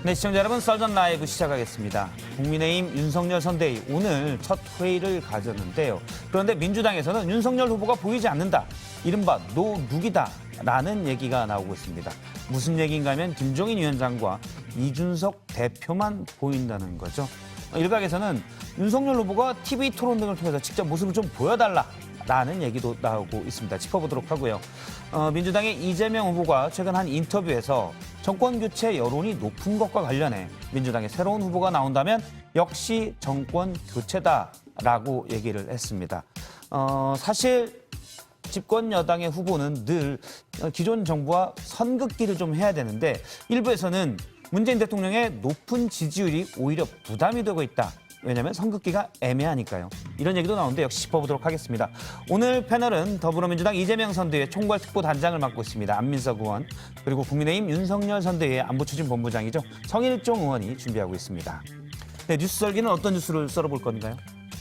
네, 시청자 여러분, 썰전 라이브 시작하겠습니다. 국민의힘 윤석열 선대위 오늘 첫 회의를 가졌는데요. 그런데 민주당에서는 윤석열 후보가 보이지 않는다. 이른바 노룩이다라는 얘기가 나오고 있습니다. 무슨 얘기인가 하면 김종인 위원장과 이준석 대표만 보인다는 거죠. 일각에서는 윤석열 후보가 TV 토론 등을 통해서 직접 모습을 좀 보여달라라는 얘기도 나오고 있습니다. 짚어보도록 하고요. 민주당의 이재명 후보가 최근 한 인터뷰에서 정권 교체 여론이 높은 것과 관련해 민주당의 새로운 후보가 나온다면 역시 정권 교체다라고 얘기를 했습니다. 사실 집권 여당의 후보는 늘 기존 정부와 선긋기를 좀 해야 되는데 일부에서는 문재인 대통령의 높은 지지율이 오히려 부담이 되고 있다. 왜냐하면 선긋기가 애매하니까요. 이런 얘기도 나오는데 역시 짚어보도록 하겠습니다. 오늘 패널은 더불어민주당 이재명 선대위의 총괄특보단장을 맡고 있습니다. 안민석 의원, 그리고 국민의힘 윤석열 선대위의 안보추진본부장이죠. 성일종 의원이 준비하고 있습니다. 네, 뉴스 설계는 어떤 뉴스를 썰어볼 건가요?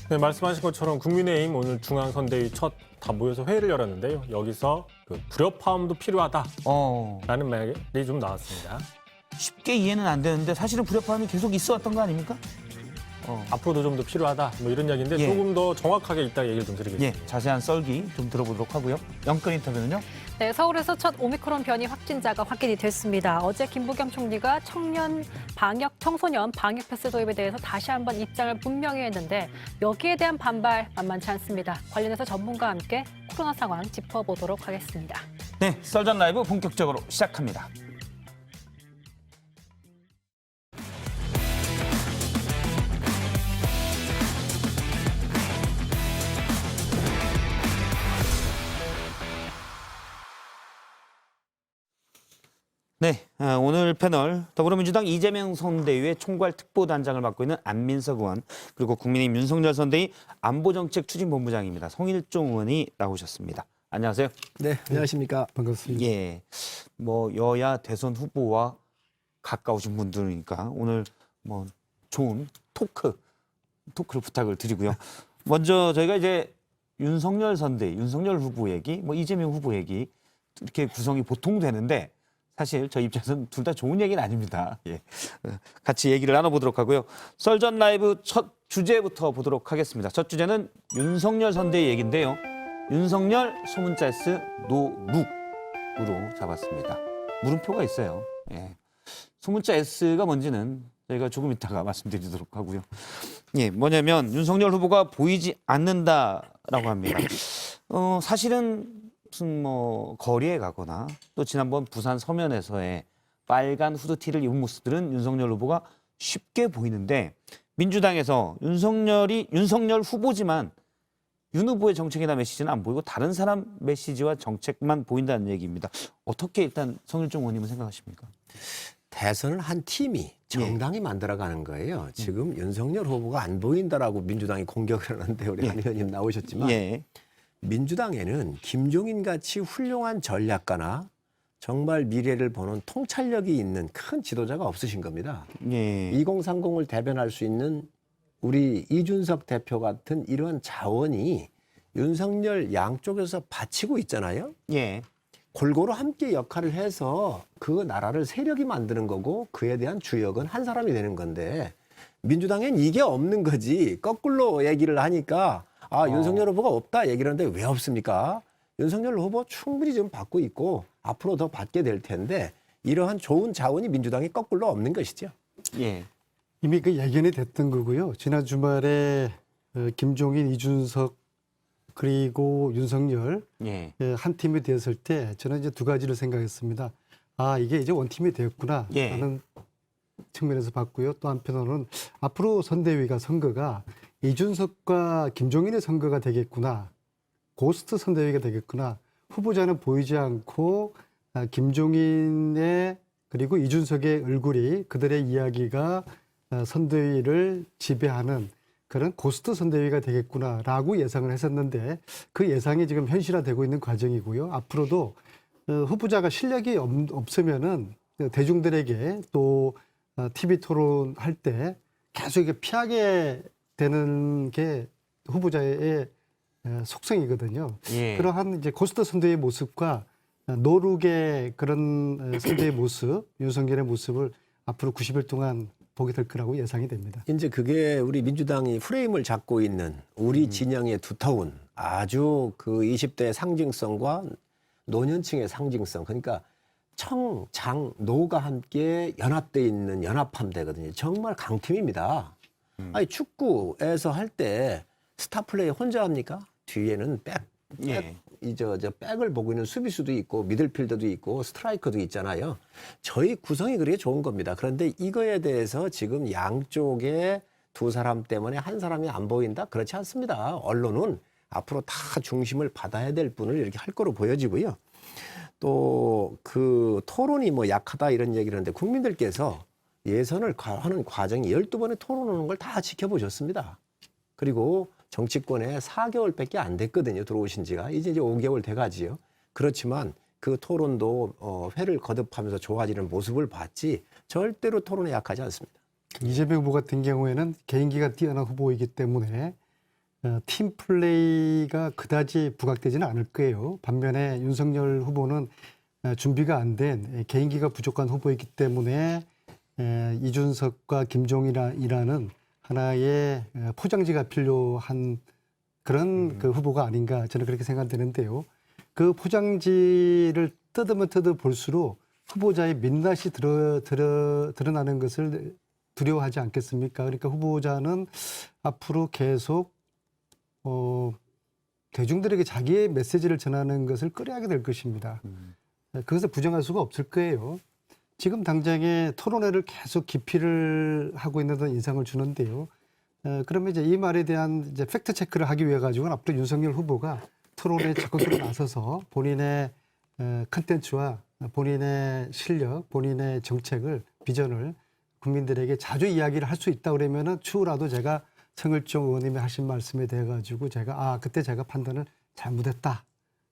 네, 말씀하신 것처럼 국민의힘 오늘 중앙선대위 첫 다 모여서 회의를 열었는데요. 여기서 불협화음도 필요하다라는 말이 좀 나왔습니다. 쉽게 이해는 안 되는데 사실은 불협화음이 계속 있어 왔던 거 아닙니까? 앞으로도 좀 더 필요하다 뭐 이런 이야기인데 예. 조금 더 정확하게 이따 얘기를 좀 드리겠습니다. 예, 자세한 썰기 좀 들어보도록 하고요. 영권 인터뷰는요? 네, 서울에서 첫 오미크론 변이 확진자가 확인이 됐습니다. 어제 김부겸 총리가 청소년 방역 패스 도입에 대해서 다시 한번 입장을 분명히 했는데 여기에 대한 반발 만만치 않습니다. 관련해서 전문가와 함께 코로나 상황 짚어보도록 하겠습니다. 네, 썰전 라이브 본격적으로 시작합니다. 네, 오늘 패널 더불어민주당 이재명 선대위의 총괄특보단장을 맡고 있는 안민석 의원, 그리고 국민의힘 윤석열 선대위 안보정책추진본부장입니다. 성일종 의원이 나오셨습니다. 안녕하세요. 네, 안녕하십니까. 반갑습니다. 예, 뭐 여야 대선 후보와 가까우신 분들이니까 오늘 뭐 좋은 토크를 부탁을 드리고요. 먼저 저희가 이제 윤석열 선대위, 윤석열 후보 얘기, 뭐 이재명 후보 얘기 이렇게 구성이 보통 되는데 사실 저희 입장에서는 둘 다 좋은 얘기는 아닙니다. 예. 같이 얘기를 나눠보도록 하고요. 썰전 라이브 첫 주제부터 보도록 하겠습니다. 첫 주제는 윤석열 선대위 얘기인데요. 윤석열 소문자 S 노룩으로 잡았습니다. 물음표가 있어요. 예. 소문자 S가 뭔지는 저희가 조금 이따가 말씀드리도록 하고요. 예, 뭐냐면 윤석열 후보가 보이지 않는다라고 합니다. 사실은 무슨 뭐 거리에 가거나 또 지난번 부산 서면에서의 빨간 후드티를 입은 모습들은 윤석열 후보가 쉽게 보이는데 민주당에서 윤석열 후보지만 윤 후보의 정책이나 메시지는 안 보이고 다른 사람 메시지와 정책만 보인다는 얘기입니다. 어떻게 일단 성일종 의원님은 생각하십니까? 대선을 한 팀이 정당이 만들어가는 거예요. 지금 윤석열 후보가 안 보인다라고 민주당이 공격을 하는데 우리 안 의원님 나오셨지만 예. 민주당에는 김종인 같이 훌륭한 전략가나 정말 미래를 보는 통찰력이 있는 큰 지도자가 없으신 겁니다. 예. 2030을 대변할 수 있는 우리 이준석 대표 같은 이러한 자원이 윤석열 양쪽에서 바치고 있잖아요. 예. 골고루 함께 역할을 해서 그 나라를 세력이 만드는 거고 그에 대한 주역은 한 사람이 되는 건데 민주당엔 이게 없는 거지. 거꾸로 얘기를 하니까 윤석열 후보가 없다 얘기를 하는데 왜 없습니까? 윤석열 후보 충분히 지금 받고 있고 앞으로 더 받게 될 텐데 이러한 좋은 자원이 민주당에 거꾸로 없는 것이죠. 예. 이미 그 예견이 됐던 거고요. 지난 주말에 김종인, 이준석 그리고 윤석열 예. 한 팀이 되었을 때 저는 이제 두 가지를 생각했습니다. 이게 이제 원팀이 되었구나 예. 하는 측면에서 봤고요. 또 한편으로는 앞으로 선대위가 선거가 이준석과 김종인의 선거가 되겠구나. 고스트 선대위가 되겠구나. 후보자는 보이지 않고 김종인의 그리고 이준석의 얼굴이 그들의 이야기가 선대위를 지배하는 그런 고스트 선대위가 되겠구나라고 예상을 했었는데 그 예상이 지금 현실화되고 있는 과정이고요. 앞으로도 후보자가 실력이 없으면은 대중들에게 또 TV 토론할 때 계속 이렇게 피하게 되는 게 후보자의 속성이거든요. 예. 그러한 이제 고스트 선대의 모습과 노룩의 그런 선대의 모습, 윤석열의 모습을 앞으로 90일 동안 보게 될 거라고 예상이 됩니다. 이제 그게 우리 민주당이 프레임을 잡고 있는 우리 진영의 두터운 아주 그 20대의 상징성과 노년층의 상징성. 그러니까 청, 장, 노가 함께 연합돼 있는 연합함대거든요. 정말 강팀입니다. 아니 축구에서 할 때 스타 플레이어 혼자 합니까? 뒤에는 저 백을 보고 있는 수비수도 있고 미들필더도 있고 스트라이커도 있잖아요. 저희 구성이 그렇게 좋은 겁니다. 그런데 이거에 대해서 지금 양쪽에 두 사람 때문에 한 사람이 안 보인다? 그렇지 않습니다. 언론은 앞으로 다 중심을 받아야 될 분을 이렇게 할 거로 보여지고요. 또 그 토론이 뭐 약하다 이런 얘기를 하는데 국민들께서 예선을 하는 과정이 12번의 토론하는 걸 다 지켜보셨습니다. 그리고 정치권에 4개월밖에 안 됐거든요. 들어오신 지가. 이제 5개월 돼가지요. 그렇지만 그 토론도 회를 거듭하면서 좋아지는 모습을 봤지 절대로 토론에 약하지 않습니다. 이재명 후보 같은 경우에는 개인기가 뛰어난 후보이기 때문에 팀 플레이가 그다지 부각되지는 않을 거예요. 반면에 윤석열 후보는 준비가 안 된 개인기가 부족한 후보이기 때문에 이준석과 김종인이라는 하나의 포장지가 필요한 그런 그 후보가 아닌가 저는 그렇게 생각되는데요. 그 포장지를 뜯으면 볼수록 후보자의 민낯이 드러나는 것을 두려워하지 않겠습니까? 그러니까 후보자는 앞으로 계속 대중들에게 자기의 메시지를 전하는 것을 꺼려하게 될 것입니다. 그것을 부정할 수가 없을 거예요. 지금 당장에 토론회를 계속 기피를 하고 있는 듯 인상을 주는데요. 그러면 이제 이 말에 대한 이제 팩트 체크를 하기 위해 가지고는 앞으로 윤석열 후보가 토론회에 적극적으로 나서서 본인의 컨텐츠와 본인의 실력, 본인의 정책을, 비전을 국민들에게 자주 이야기를 할 수 있다 그러면은 추후라도 제가 성일종 의원님이 하신 말씀에 대해 가지고 제가 그때 제가 판단을 잘못했다.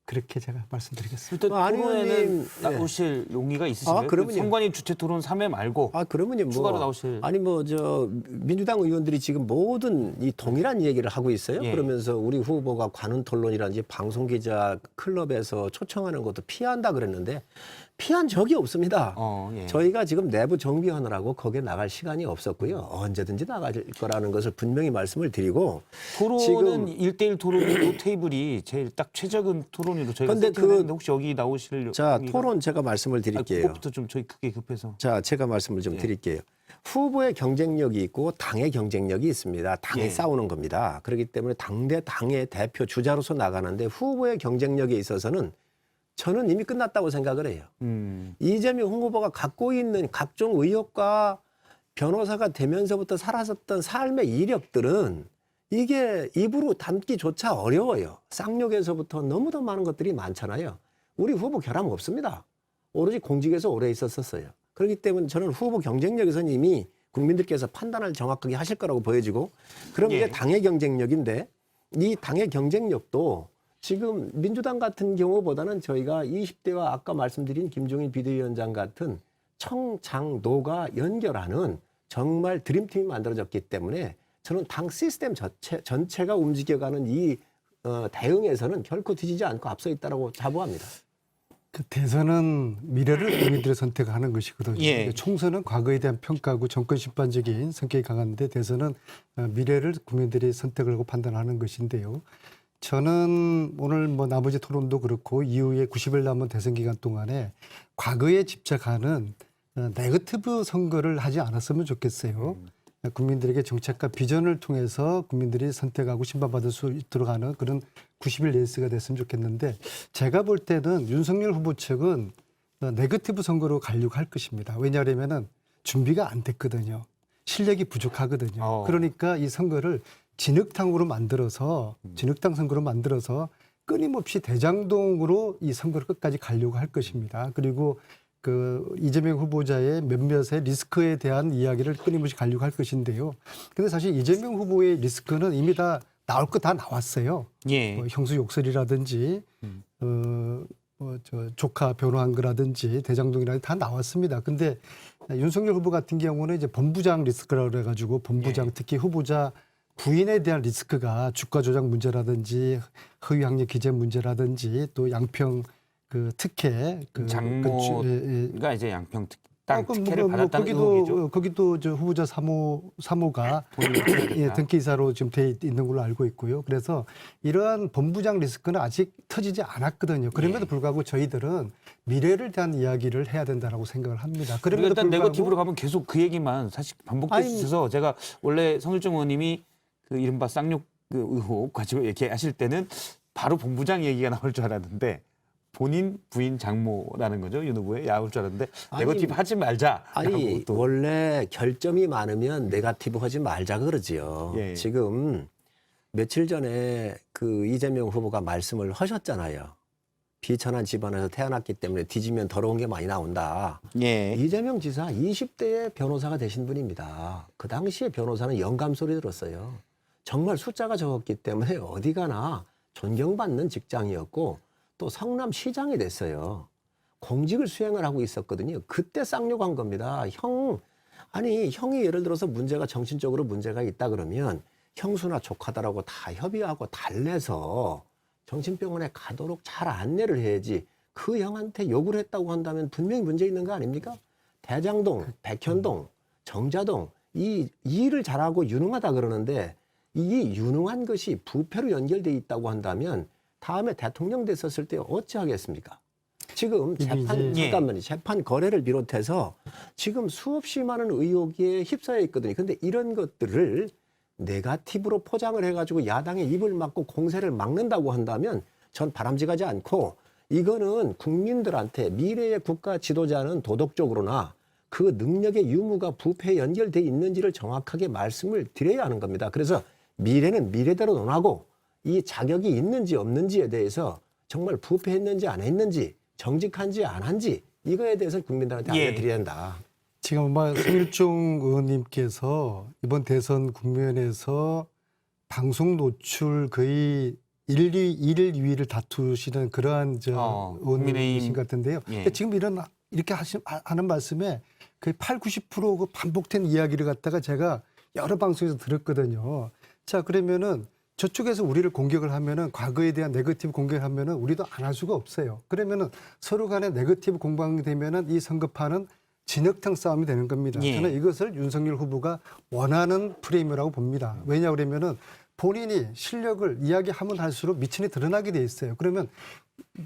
그렇게 제가 말씀드리겠습니다. 일단 토론회는 나오실 용의가 있으신가요? 그러면요. 선관위 주최 토론 3회 말고 그러면요. 추가로 나오실. 아니 민주당 의원들이 지금 모든 이 동일한 얘기를 하고 있어요. 예. 그러면서 우리 후보가 관훈 토론이라든지 방송 기자 클럽에서 초청하는 것도 피한다 그랬는데 피한 적이 없습니다. 예. 저희가 지금 내부 정비하느라고 거기에 나갈 시간이 없었고요. 언제든지 나갈 거라는 것을 분명히 말씀을 드리고 토론은 지금 1대1 토론으로 테이블이 제일 딱 최적은 토론으로 저희가 근데 세팅했는데 혹시 여기 나오실 용의가? 토론 제가 말씀을 드릴게요. 그것부터 좀 저희 크게 급해서. 자, 제가 말씀을 좀 예. 드릴게요. 후보의 경쟁력이 있고 당의 경쟁력이 있습니다. 당이 예. 싸우는 겁니다. 그렇기 때문에 당의 대표 주자로서 나가는데 후보의 경쟁력에 있어서는 저는 이미 끝났다고 생각을 해요. 이재명 후보가 갖고 있는 각종 의혹과 변호사가 되면서부터 살았었던 삶의 이력들은 이게 입으로 담기조차 어려워요. 쌍욕에서부터 너무도 많은 것들이 많잖아요. 우리 후보 결함 없습니다. 오로지 공직에서 오래 있었어요. 그렇기 때문에 저는 후보 경쟁력에서는 이미 국민들께서 판단을 정확하게 하실 거라고 보여지고 그럼 이게 당의 경쟁력인데 이 당의 경쟁력도 지금 민주당 같은 경우보다는 저희가 20대와 아까 말씀드린 김종인 비대위원장 같은 청장노가 연결하는 정말 드림팀이 만들어졌기 때문에 저는 당 시스템 전체가 움직여가는 이 대응에서는 결코 뒤지지 않고 앞서 있다고 자부합니다. 그 대선은 미래를 국민들이 선택하는 것이거든요. 예. 총선은 과거에 대한 평가고 정권 심판적인 성격이 강한데 대선은 미래를 국민들이 선택을 하고 판단하는 것인데요. 저는 오늘 나머지 토론도 그렇고 이후에 90일 남은 대선 기간 동안에 과거에 집착하는 네거티브 선거를 하지 않았으면 좋겠어요. 국민들에게 정책과 비전을 통해서 국민들이 선택하고 심판받을 수 있도록 하는 그런 90일 레이스가 됐으면 좋겠는데 제가 볼 때는 윤석열 후보 측은 네거티브 선거로 가려고 할 것입니다. 왜냐하면은 준비가 안 됐거든요. 실력이 부족하거든요. 그러니까 이 선거를 진흙탕 선거로 만들어서 끊임없이 대장동으로 이 선거를 끝까지 가려고 할 것입니다. 그리고 그 이재명 후보자의 몇몇의 리스크에 대한 이야기를 끊임없이 가려고 할 것인데요. 근데 사실 이재명 후보의 리스크는 이미 다 나올 거 다 나왔어요. 예. 형수 욕설이라든지 조카 변호한 거라든지 대장동이라든지 다 나왔습니다. 근데 윤석열 후보 같은 경우는 이제 본부장 리스크라고 그래가지고 본부장 예. 특히 후보자 부인에 대한 리스크가 주가 조작 문제라든지 허위 학력 기재 문제라든지 또 양평 그 특혜 장모가 이제 양평 땅 특혜를 받았다는 의혹이죠. 거기도 저 후보자 사모가 예, 등기이사로 지금 돼 있는 걸로 알고 있고요. 그래서 이러한 본부장 리스크는 아직 터지지 않았거든요. 그럼에도 불구하고 저희들은 미래를 대한 이야기를 해야 된다라고 생각을 합니다. 그리고 그럼에도 일단 불구하고 네거티브로 가면 계속 그 얘기만 사실 반복될 수 있어서 제가 원래 성일종 의원님이 그 이른바 쌍욕 그 의혹 가지고 얘기하실 때는 바로 본부장 얘기가 나올 줄 알았는데 본인 부인 장모라는 거죠. 윤 후보에 나올 줄 알았는데 네거티브 하지 말자. 아니 원래 결점이 많으면 네거티브 하지 말자 그러지요. 예. 지금 며칠 전에 그 이재명 후보가 말씀을 하셨잖아요. 비천한 집안에서 태어났기 때문에 뒤지면 더러운 게 많이 나온다. 예. 이재명 지사 20대의 변호사가 되신 분입니다. 그 당시에 변호사는 영감 소리 들었어요. 정말 숫자가 적었기 때문에 어디 가나 존경받는 직장이었고 또 성남시장이 됐어요. 공직을 수행을 하고 있었거든요. 그때 쌍욕한 겁니다. 형이 예를 들어서 문제가 정신적으로 문제가 있다 그러면 형수나 조카들하고 다 협의하고 달래서 정신병원에 가도록 잘 안내를 해야지 그 형한테 욕을 했다고 한다면 분명히 문제 있는 거 아닙니까? 대장동, 백현동, 정자동 이 일을 잘하고 유능하다 그러는데 이 유능한 것이 부패로 연결돼 있다고 한다면 다음에 대통령 됐었을 때 어찌하겠습니까? 지금 재판 거래를 비롯해서 지금 수없이 많은 의혹에 휩싸여 있거든요. 근데 이런 것들을 네거티브로 포장을 해가지고 야당의 입을 막고 공세를 막는다고 한다면 전 바람직하지 않고 이거는 국민들한테 미래의 국가 지도자는 도덕적으로나 그 능력의 유무가 부패에 연결돼 있는지를 정확하게 말씀을 드려야 하는 겁니다. 그래서 미래는 미래대로 논하고 이 자격이 있는지 없는지에 대해서 정말 부패했는지 안 했는지 정직한지 안 한지 이거에 대해서 국민들한테 알려드려야 한다. 지금 아마 성일종 의원님께서 이번 대선 국면에서 방송 노출 거의 1, 2위를 다투시는 그러한 의원님이신 것 같은데요. 예. 지금 이렇게 하는 말씀에 거의 80~90% 반복된 이야기를 갖다가 제가 여러 방송에서 들었거든요. 자, 그러면은 저쪽에서 우리를 공격을 하면은 과거에 대한 네거티브 공격을 하면은 우리도 안 할 수가 없어요. 그러면은 서로 간에 네거티브 공방이 되면은 이 선거판은 진흙탕 싸움이 되는 겁니다. 예. 저는 이것을 윤석열 후보가 원하는 프레임이라고 봅니다. 왜냐 그러면은 본인이 실력을 이야기하면 할수록 미천이 드러나게 돼 있어요. 그러면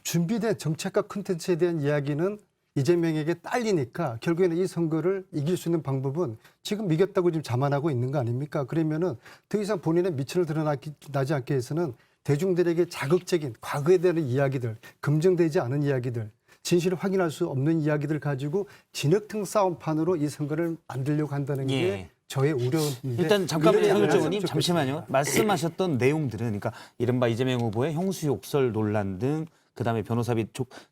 준비된 정책과 콘텐츠에 대한 이야기는 이재명에게 딸리니까 결국에는 이 선거를 이길 수 있는 방법은 지금 이겼다고 지금 자만하고 있는 거 아닙니까? 그러면은 더 이상 본인의 미천을 드러나지 않게 해서는 대중들에게 자극적인 과거에 대한 이야기들, 검증되지 않은 이야기들, 진실을 확인할 수 없는 이야기들 가지고 진흙탕 싸움판으로 이 선거를 만들려고 한다는 게 예. 저의 우려인데. 일단 잠깐만요, 미래를 성일종 의원님 알았으면 잠시만요. 좋겠습니다. 말씀하셨던 내용들은 그러니까 이른바 이재명 후보의 형수욕설 논란 등 그다음에 변호사비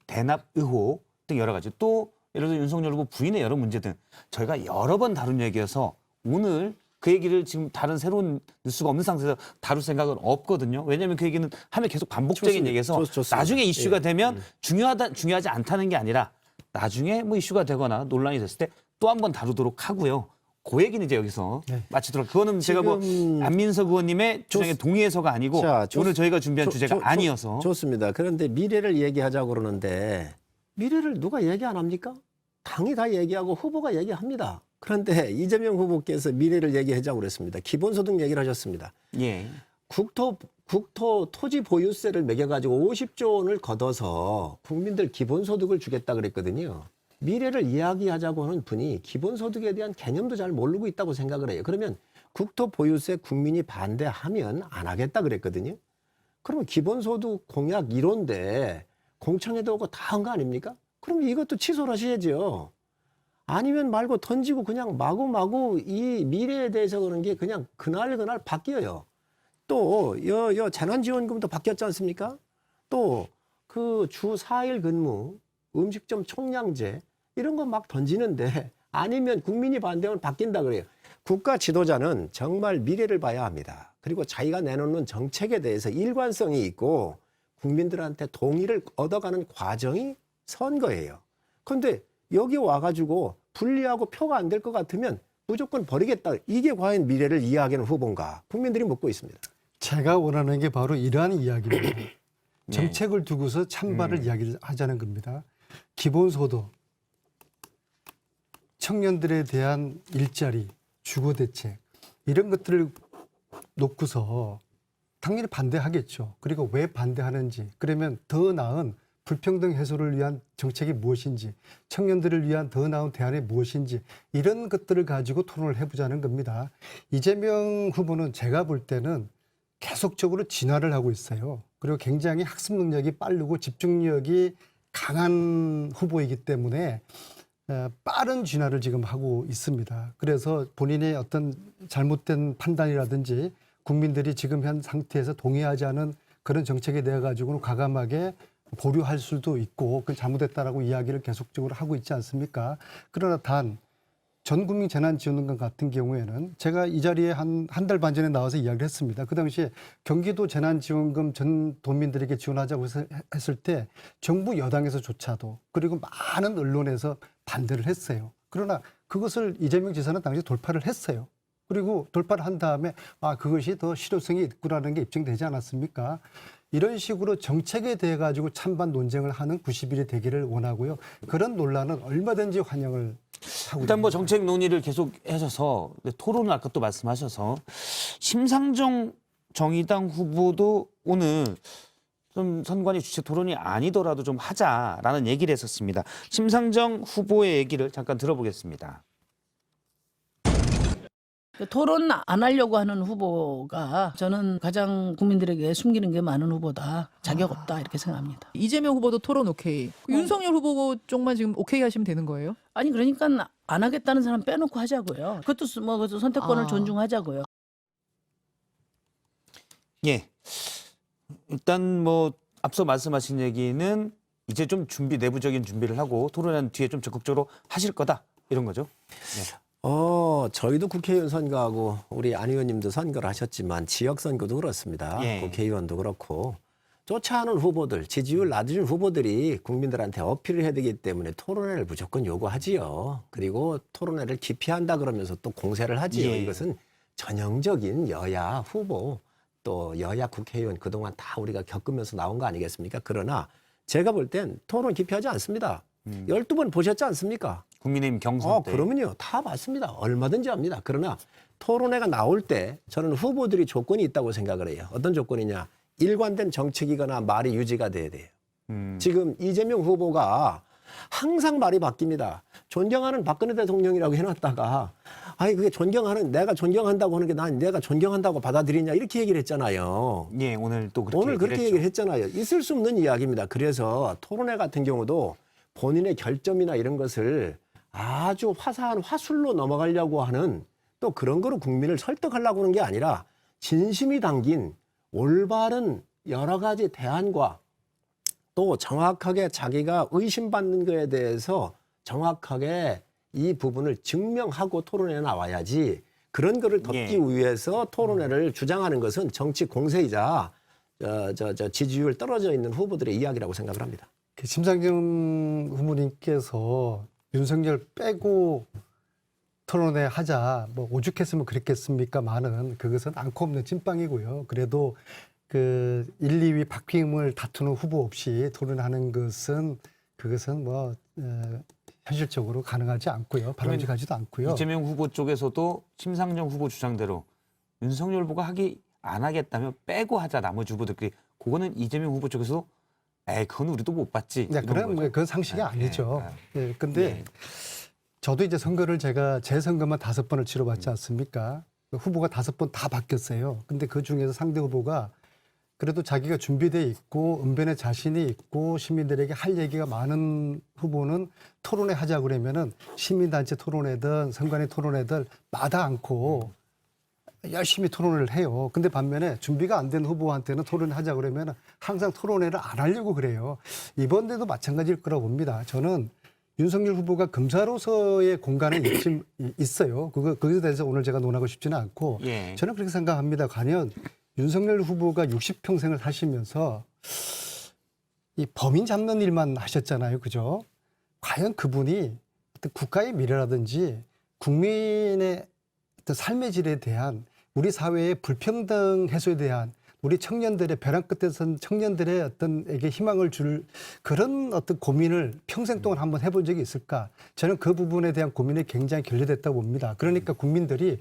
대납 의혹 등 여러 가지 또 예를 들어 윤석열 후보 부인의 여러 문제 등 저희가 여러 번 다룬 얘기여서 오늘 그 얘기를 지금 다른 새로운 뉴스가 없는 상태에서 다룰 생각은 없거든요. 왜냐하면 그 얘기는 하면 계속 반복적인 좋습니다. 얘기해서 좋습니다. 나중에 이슈가 예. 되면 중요하지 않다는 게 아니라 나중에 뭐 이슈가 되거나 논란이 됐을 때 또 한 번 다루도록 하고요. 그 얘기는 이제 여기서 마치도록. 그거는 제가 뭐 안민석 의원님의 주장에 동의해서가 아니고 자, 오늘 저희가 준비한 주제가 아니어서. 좋습니다. 그런데 미래를 얘기하자고 그러는데 미래를 누가 얘기 안 합니까? 당이 다 얘기하고 후보가 얘기합니다. 그런데 이재명 후보께서 미래를 얘기하자고 그랬습니다. 기본소득 얘기를 하셨습니다. 예. 국토 토지 보유세를 매겨가지고 50조 원을 걷어서 국민들 기본소득을 주겠다 그랬거든요. 미래를 이야기하자고 하는 분이 기본소득에 대한 개념도 잘 모르고 있다고 생각을 해요. 그러면 국토 보유세 국민이 반대하면 안 하겠다 그랬거든요. 그러면 기본소득 공약 1호인데 공청회도 오고 다 한 거 아닙니까? 그럼 이것도 취소를 하셔야죠. 아니면 말고 던지고 그냥 마구마구 이 미래에 대해서 그런 게 그냥 그날 바뀌어요. 또 재난지원금도 바뀌었지 않습니까? 또 그 주 4일 근무, 음식점 총량제 이런 거 막 던지는데 아니면 국민이 반대하면 바뀐다 그래요. 국가 지도자는 정말 미래를 봐야 합니다. 그리고 자기가 내놓는 정책에 대해서 일관성이 있고 국민들한테 동의를 얻어가는 과정이 선거예요. 그런데 여기 와가지고 분리하고 표가 안 될 것 같으면 무조건 버리겠다. 이게 과연 미래를 이해하기는 후보인가? 국민들이 묻고 있습니다. 제가 원하는 게 바로 이러한 이야기입니다. 정책을 두고서 찬반을 이야기를 하자는 겁니다. 기본소득, 청년들에 대한 일자리, 주거 대책 이런 것들을 놓고서 당연히 반대하겠죠. 그리고 왜 반대하는지, 그러면 더 나은 불평등 해소를 위한 정책이 무엇인지, 청년들을 위한 더 나은 대안이 무엇인지 이런 것들을 가지고 토론을 해보자는 겁니다. 이재명 후보는 제가 볼 때는 계속적으로 진화를 하고 있어요. 그리고 굉장히 학습 능력이 빠르고 집중력이 강한 후보이기 때문에 빠른 진화를 지금 하고 있습니다. 그래서 본인의 어떤 잘못된 판단이라든지 국민들이 지금 현 상태에서 동의하지 않은 그런 정책에 대해 가지고는 과감하게 보류할 수도 있고 그건 잘못했다라고 이야기를 계속적으로 하고 있지 않습니까? 그러나 단 전 국민 재난지원금 같은 경우에는 제가 이 자리에 한 달 반 전에 나와서 이야기를 했습니다. 그 당시에 경기도 재난지원금 전 도민들에게 지원하자고 했을 때 정부 여당에서조차도 그리고 많은 언론에서 반대를 했어요. 그러나 그것을 이재명 지사는 당시 돌파를 했어요. 그리고 돌파를 한 다음에 그것이 더 실효성이 있구나라는 게 입증되지 않았습니까? 이런 식으로 정책에 대해 가지고 찬반 논쟁을 하는 90일이 되기를 원하고요. 그런 논란은 얼마든지 환영을 하고 일단 뭐 있습니다. 정책 논의를 계속 하셔서 토론을 아까 또 말씀하셔서 심상정 정의당 후보도 오늘 좀 선관위 주최 토론이 아니더라도 좀 하자라는 얘기를 했었습니다. 심상정 후보의 얘기를 잠깐 들어보겠습니다. 토론 안 하려고 하는 후보가 저는 가장 국민들에게 숨기는 게 많은 후보다. 자격 없다 이렇게 생각합니다. 이재명 후보도 토론 오케이. 윤석열 후보 쪽만 지금 오케이 하시면 되는 거예요? 아니 그러니까 안 하겠다는 사람 빼놓고 하자고요. 그것도 뭐 선택권을 아. 존중하자고요. 예. 일단 뭐 앞서 말씀하신 얘기는 이제 좀 내부적인 준비를 하고 토론한 뒤에 좀 적극적으로 하실 거다 이런 거죠. 네. 저희도 국회의원 선거하고 우리 안 의원님도 선거를 하셨지만 지역 선거도 그렇습니다. 예. 국회의원도 그렇고 쫓아하는 후보들, 지지율 낮은 후보들이 국민들한테 어필을 해야 되기 때문에 토론회를 무조건 요구하지요. 그리고 토론회를 기피한다 그러면서 또 공세를 하지요. 예. 이것은 전형적인 여야 후보 또 여야 국회의원 그동안 다 우리가 겪으면서 나온 거 아니겠습니까? 그러나 제가 볼 땐 토론 기피하지 않습니다. 12번 보셨지 않습니까? 국민의힘 경선 때. 그러면요. 다 맞습니다. 얼마든지 합니다. 그러나 토론회가 나올 때 저는 후보들이 조건이 있다고 생각을 해요. 어떤 조건이냐. 일관된 정책이거나 말이 유지가 돼야 돼요. 지금 이재명 후보가 항상 말이 바뀝니다. 존경하는 박근혜 대통령이라고 해놨다가 그게 내가 존경한다고 하는 게 내가 존경한다고 받아들이냐 이렇게 얘기를 했잖아요. 예, 오늘 또 그렇게 얘기를 했잖아요. 있을 수 없는 이야기입니다. 그래서 토론회 같은 경우도 본인의 결점이나 이런 것을 아주 화사한 화술로 넘어가려고 하는 또 그런 거로 국민을 설득하려고 하는 게 아니라 진심이 담긴 올바른 여러 가지 대안과 또 정확하게 자기가 의심받는 거에 대해서 정확하게 이 부분을 증명하고 토론회에 나와야지 그런 거를 덮기 위해서 토론회를 주장하는 것은 정치 공세이자 지지율 떨어져 있는 후보들의 이야기라고 생각을 합니다. 심상정 후보님께서 윤석열 빼고 토론회 하자, 뭐 오죽했으면 그랬겠습니까만은 그것은 않고 없는 찐빵이고요. 그래도 그 1, 2위 박빙을 다투는 후보 없이 토론하는 그것은 뭐 현실적으로 가능하지 않고요. 바람직하지도 않고요. 이재명 후보 쪽에서도 심상정 후보 주장대로 윤석열 후보가 안 하겠다면 빼고 하자 나머지 후보들끼리 그거는 이재명 후보 쪽에서 그건 우리도 못 봤지. 네, 그건 상식이 아니죠. 근데 저도 이제 선거를 제 선거만 5번을 치러봤지 않습니까? 후보가 5번 다 바뀌었어요. 근데 그 중에서 상대 후보가 그래도 자기가 준비돼 있고 언변에 자신이 있고 시민들에게 할 얘기가 많은 후보는 토론회 하자 그러면은 시민단체 토론회든 선관위 토론회든 마다 않고 열심히 토론을 해요. 근데 반면에 준비가 안 된 후보한테는 토론을 하자 그러면 항상 토론회를 안 하려고 그래요. 이번에도 마찬가지일 거라고 봅니다. 저는 윤석열 후보가 검사로서의 공간에 있어요. 거기에 대해서 오늘 제가 논하고 싶지는 않고 저는 그렇게 생각합니다. 과연 윤석열 후보가 60평생을 사시면서 이 범인 잡는 일만 하셨잖아요. 그죠? 과연 그분이 어떤 국가의 미래라든지 국민의 어떤 삶의 질에 대한 우리 사회의 불평등 해소에 대한 우리 청년들의 벼랑 끝에 선 청년들의 어떤에게 희망을 줄 그런 어떤 고민을 평생 동안 한번 해본 적이 있을까? 저는 그 부분에 대한 고민이 굉장히 결여됐다고 봅니다. 그러니까 국민들이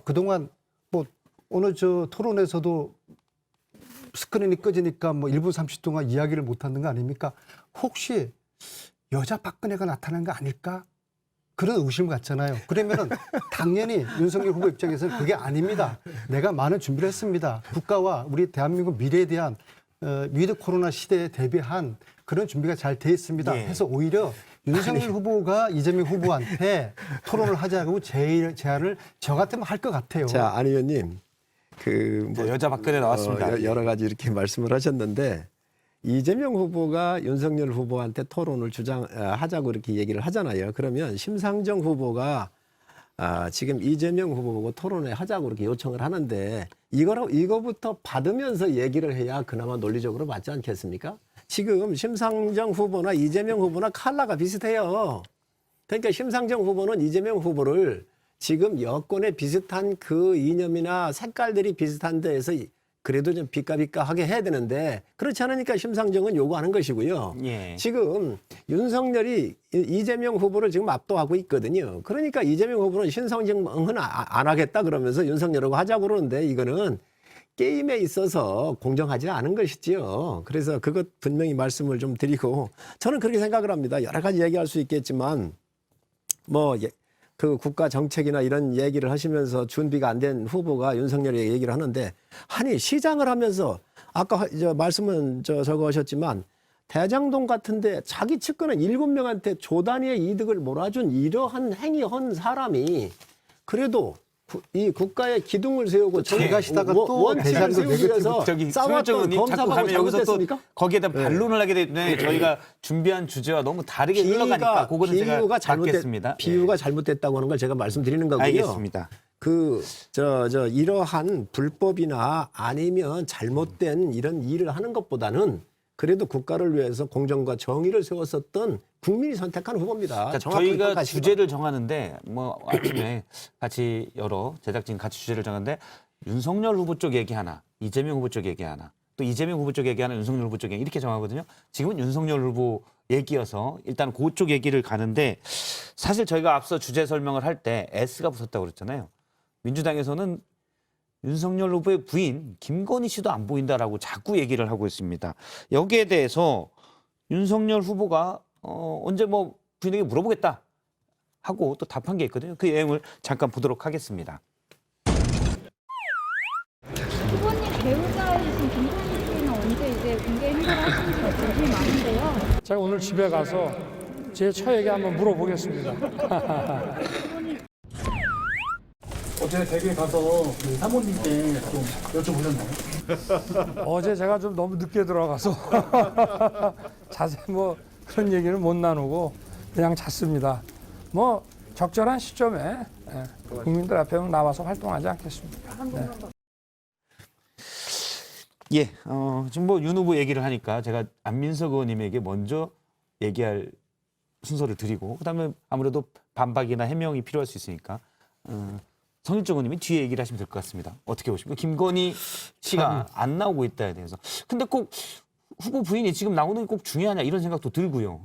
그동안 뭐 오늘 저 토론에서도 스크린이 꺼지니까 뭐 1분 30초 동안 이야기를 못 하는 거 아닙니까? 혹시 여자 박근혜가 나타난 거 아닐까? 그런 의심을 갖잖아요. 그러면은 당연히 윤석열 후보 입장에서는 그게 아닙니다. 내가 많은 준비를 했습니다. 국가와 우리 대한민국 미래에 대한 위드 코로나 시대에 대비한 그런 준비가 잘 돼 있습니다. 예. 해서 오히려 윤석열 후보가 이재명 후보한테 토론을 하자고 제안을 저 같으면 할 것 같아요. 자, 안 의원님, 자, 여자 박근혜 나왔습니다. 여러 가지 이렇게 말씀을 하셨는데 이재명 후보가 윤석열 후보한테 토론을 하자고 이렇게 얘기를 하잖아요. 그러면 심상정 후보가 지금 이재명 후보 보고 토론회 하자고 이렇게 요청을 하는데 이거부터 받으면서 얘기를 해야 그나마 논리적으로 맞지 않겠습니까? 지금 심상정 후보나 이재명 후보나 컬러가 비슷해요. 그러니까 심상정 후보는 이재명 후보를 지금 여권에 비슷한 그 이념이나 색깔들이 비슷한 데에서 그래도 좀 비까비까하게 해야 되는데 그렇지 않으니까 심상정은 요구하는 것이고요. 예. 지금 윤석열이 이재명 후보를 지금 압도하고 있거든요. 그러니까 이재명 후보는 심상정은 안 하겠다 그러면서 윤석열하고 하자고 그러는데 이거는 게임에 있어서 공정하지 않은 것이지요. 그래서 그것 분명히 말씀을 좀 드리고 저는 그렇게 생각을 합니다. 여러 가지 얘기할 수 있겠지만 그 국가 정책이나 이런 얘기를 하시면서 준비가 안 된 후보가 윤석열이 얘기를 하는데 아니 시장을 하면서 아까 말씀은 저거 하셨지만 대장동 같은데 자기 측근은 7명한테 조 단위의 이득을 몰아준 이러한 행위한 사람이 그래도 이 국가의 기둥을 세우고 제가시다가 또 원칙을 세우기 위해서 싸웠던 검사하고 잘못됐습니까? 거기에다 반론을 하게 되면 저희가 준비한 주제와 너무 다르게 흘러가니까 그거는 제가 받겠습니다. 비유가 잘못됐다고 하는 걸 제가 말씀드리는 거고요. 알겠습니다. 이러한 불법이나 아니면 잘못된 이런 일을 하는 것보다는 그래도 국가를 위해서 공정과 정의를 세웠었던 국민이 선택한 후보입니다. 그러니까 저희가 주제를 정하는데 아침에 같이 여러 제작진 같이 주제를 정하는데 윤석열 후보 쪽 얘기 하나, 이재명 후보 쪽 얘기 하나, 또 이재명 후보 쪽 얘기 하나, 윤석열 후보 쪽 얘기 이렇게 정하거든요. 지금은 윤석열 후보 얘기여서 일단 그쪽 얘기를 가는데 사실 저희가 앞서 주제 설명을 할 때 S가 붙었다고 그랬잖아요. 민주당에서는 윤석열 후보의 부인 김건희 씨도 안 보인다라고 자꾸 얘기를 하고 있습니다. 여기에 대해서 윤석열 후보가 언제 부인에게 물어보겠다 하고 또 답한 게 있거든요. 그 내용을 잠깐 보도록 하겠습니다. 후보님 배우자이신 김건희 씨는 언제 이제 공개 행사를 하시는지 관심이 많은데요. 제가 오늘 집에 가서 제 처에게 한번 물어보겠습니다. 어제 댁에 가서 사모님께 좀 여쭤보셨나요? 어제 제가 좀 너무 늦게 들어가서 자세히 그런 얘기는 못 나누고 그냥 잤습니다. 적절한 시점에 국민들 앞에 나와서 활동하지 않겠습니까? 네. 예, 지금 윤 후보 얘기를 하니까 제가 안민석 의원님에게 먼저 얘기할 순서를 드리고 그다음에 아무래도 반박이나 해명이 필요할 수 있으니까 성일정 의원님이 뒤에 얘기를 하시면 될 것 같습니다. 어떻게 보십니까? 김건희 씨가 안 나오고 있다에 대해서. 근데 꼭 후보 부인이 지금 나오는 게 꼭 중요하냐 이런 생각도 들고요.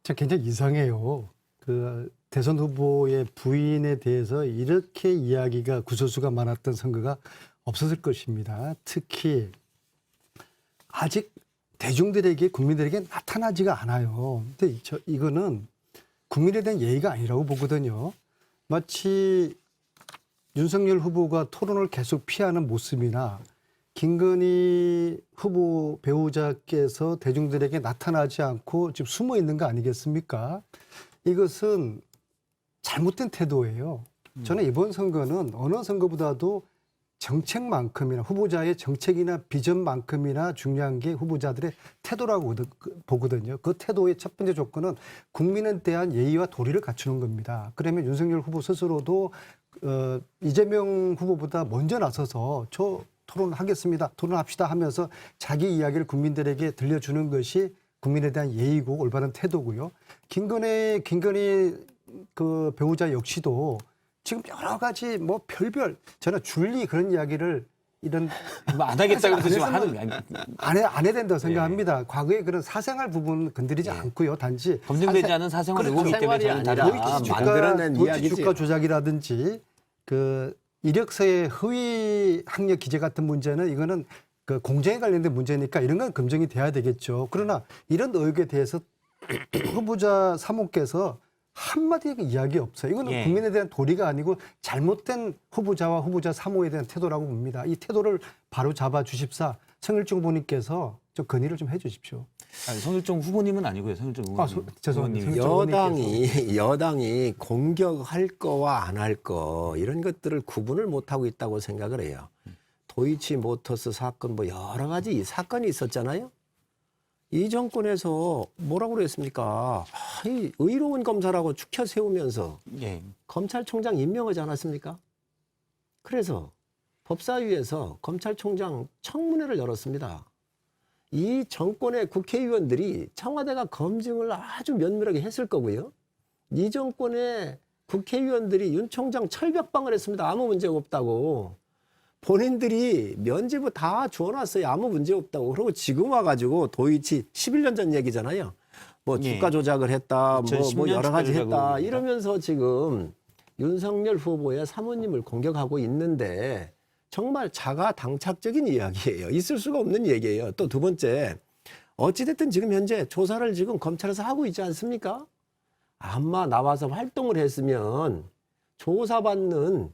저 굉장히 이상해요. 그 대선 후보의 부인에 대해서 이렇게 이야기가 구설수가 많았던 선거가 없었을 것입니다. 특히 아직 대중들에게 국민들에게 나타나지가 않아요. 근데 이거는 국민에 대한 예의가 아니라고 보거든요. 마치 윤석열 후보가 토론을 계속 피하는 모습이나 김건희 후보 배우자께서 대중들에게 나타나지 않고 지금 숨어 있는 거 아니겠습니까? 이것은 잘못된 태도예요. 저는 이번 선거는 어느 선거보다도 정책만큼이나 후보자의 정책이나 비전만큼이나 중요한 게 후보자들의 태도라고 보거든요. 그 태도의 첫 번째 조건은 국민에 대한 예의와 도리를 갖추는 겁니다. 그러면 윤석열 후보 스스로도 이재명 후보보다 먼저 나서서 저 토론하겠습니다. 토론합시다 하면서 자기 이야기를 국민들에게 들려주는 것이 국민에 대한 예의고 올바른 태도고요. 김건희 그 배우자 역시도 지금 여러 가지 별별 저는 줄리 그런 이야기를 이런 뭐 안 하겠다 그래서 지금 하는 게 안 해야 된다고 생각합니다. 과거에 그런 사생활 부분 건드리지 않고요. 단지 검증되지 않은 사생활 의혹이기 때문에 사생활이 저는 아니라 다른 만들어낸 도이치 이야기지. 주가 조작이라든지 그 이력서의 허위 학력 기재 같은 문제는 이거는 그 공정에 관련된 문제니까 이런 건 검증이 돼야 되겠죠. 그러나 이런 의혹에 대해서 후보자 사모께서 한마디 이야기 없어요. 이거는 예. 국민에 대한 도리가 아니고 잘못된 후보자와 후보자 사모에 대한 태도라고 봅니다. 이 태도를 바로 잡아 주십사 성일종 후보님께서 좀 건의를 좀 해주십시오. 아니, 성일종 후보님은 아니고요. 성일종 죄송합니다. 의원님이. 여당이 공격할 거와 안 할 거 이런 것들을 구분을 못 하고 있다고 생각을 해요. 도이치 모터스 사건 뭐 여러 가지 사건이 있었잖아요. 이 정권에서 뭐라고 그랬습니까? 이 의로운 검사라고 축혀 세우면서 예. 검찰총장 임명하지 않았습니까? 그래서 법사위에서 검찰총장 청문회를 열었습니다. 이 정권의 국회의원들이 청와대가 검증을 아주 면밀하게 했을 거고요. 이 정권의 국회의원들이 윤 총장 철벽방을 했습니다. 아무 문제가 없다고. 본인들이 면죄부 다 주워놨어요. 아무 문제 없다고. 그리고 지금 와가지고 도이치 11년 전 얘기잖아요. 뭐 주가 조작을 했다, 뭐 여러 가지 했다 이러면서 지금 윤석열 후보의 사모님을 공격하고 있는데 정말 자가당착적인 이야기예요. 있을 수가 없는 얘기예요. 또 두 번째, 어찌됐든 지금 현재 조사를 지금 검찰에서 하고 있지 않습니까? 아마 나와서 활동을 했으면 조사받는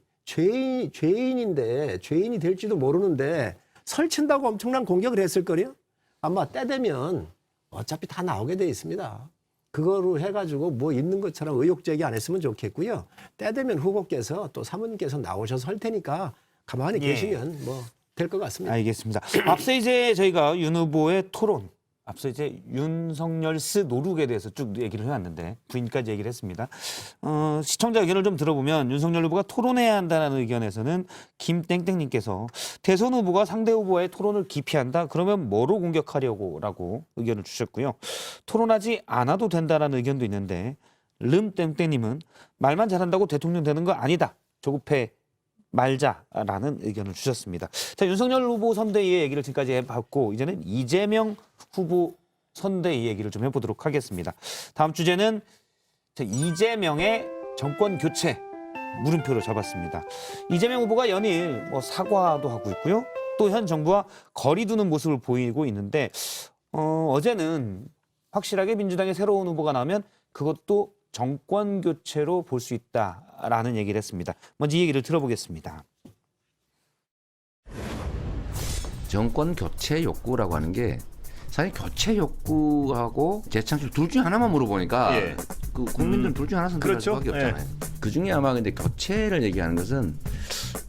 죄인인데 죄인이 될지도 모르는데 설친다고 엄청난 공격을 했을 거요. 아마 때 되면 어차피 다 나오게 돼 있습니다. 그거로 해가지고 뭐 있는 것처럼 의혹 제기 안 했으면 좋겠고요. 때 되면 후보께서 또 사모님께서 나오셔서 할 테니까 가만히 계시면 뭐 될 것 같습니다. 알겠습니다. 앞서 이제 저희가 윤 후보의 토론, 앞서 이제 윤석열스 노룩에 대해서 쭉 얘기를 해왔는데 부인까지 얘기를 했습니다. 시청자 의견을 좀 들어보면 윤석열 후보가 토론해야 한다는 의견에서는 김땡땡님께서 대선 후보가 상대 후보와의 토론을 기피한다. 그러면 뭐로 공격하려고라고 의견을 주셨고요. 토론하지 않아도 된다라는 의견도 있는데 름땡땡님은 말만 잘한다고 대통령 되는 거 아니다. 조급해 말자라는 의견을 주셨습니다. 자, 윤석열 후보 선대위의 얘기를 지금까지 해봤고 이제는 이재명 후보 선대위 얘기를 좀 해보도록 하겠습니다. 다음 주제는 이재명의 정권 교체 물음표를 잡았습니다. 이재명 후보가 연일 뭐 사과도 하고 있고요. 또 현 정부와 거리 두는 모습을 보이고 있는데 어제는 확실하게 민주당의 새로운 후보가 나오면 그것도 정권 교체로 볼 수 있다라는 얘기를 했습니다. 먼저 이 얘기를 들어보겠습니다. 정권 교체 욕구라고 하는 게 사실 교체 욕구하고 재창출 둘 중에 하나만 물어보니까 그 국민들은 둘 중에 하나 선택할 수밖에 없잖아요. 그 중에 아마 근데 교체를 얘기하는 것은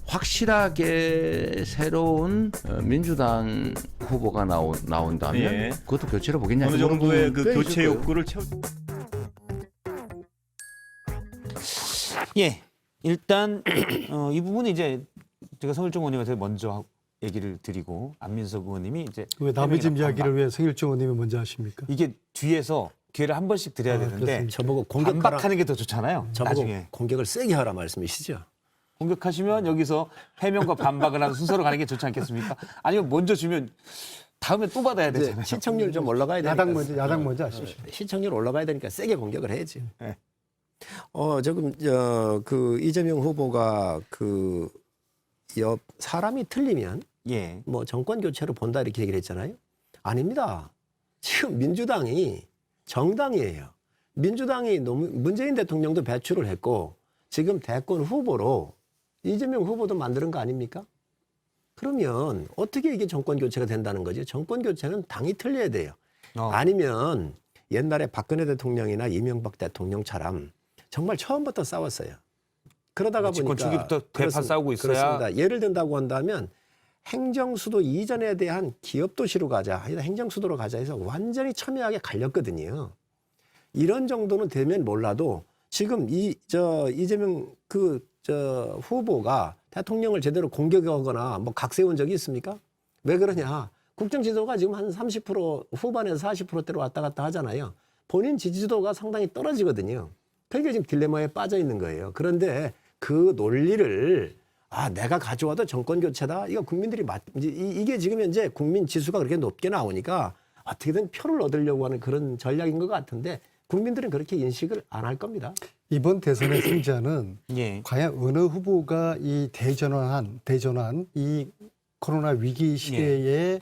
확실하게 새로운 민주당 후보가 나온다면 그것도 교체로 보겠냐. 어느 정도의 그 교체 욕구를 채워. 예, 일단 이 부분은 이제 제가 성일종 의원님한테 먼저 얘기를 드리고 안민석 의원님이 이제 왜 남의 집 이야기를 왜 성일종 의원님이 먼저 하십니까? 이게 뒤에서 기회를 한 번씩 드려야 되는데 그렇습니다. 저보고 반박하는 게 더 좋잖아요. 저보고 나중에 공격을 세게 하라 말씀이시죠? 공격하시면 여기서 해명과 반박을 하는 순서로 가는 게 좋지 않겠습니까? 아니면 먼저 주면 다음에 또 받아야 되잖아요. 시청률 좀 올라가야 되니까. 야당 먼저 하십시오. 시청률 올라가야 되니까 세게 공격을 해야지. 네. 지금 그 이재명 후보가 그 사람이 틀리면 뭐 정권 교체로 본다 이렇게 얘기를 했잖아요. 아닙니다. 지금 민주당이 정당이에요. 민주당이 문재인 대통령도 배출을 했고 지금 대권 후보로 이재명 후보도 만드는 거 아닙니까? 그러면 어떻게 이게 정권 교체가 된다는 거지? 정권 교체는 당이 틀려야 돼요. 아니면 옛날에 박근혜 대통령이나 이명박 대통령처럼 정말 처음부터 싸웠어요. 그러다가 보니까 집권 초기부터 대파 싸우고 있어야. 그렇습니다. 예를 든다고 한다면 행정수도 이전에 대한 기업도시로 가자, 행정수도로 가자 해서 완전히 첨예하게 갈렸거든요. 이런 정도는 되면 몰라도 지금 이재명 후보가 대통령을 제대로 공격하거나 뭐 각세운 적이 있습니까? 왜 그러냐? 국정 지지도가 지금 한 30% 후반에서 40%대로 왔다 갔다 하잖아요. 본인 지지도가 상당히 떨어지거든요. 그러니까 지금 딜레마에 빠져 있는 거예요. 그런데 그 논리를 내가 가져와도 정권 교체다. 이거 국민들이 이게 지금 현재 국민 지수가 그렇게 높게 나오니까 어떻게든 표를 얻으려고 하는 그런 전략인 것 같은데 국민들은 그렇게 인식을 안 할 겁니다. 이번 대선의 승자는 예. 과연 어느 후보가 이 대전환 이 코로나 위기 시대에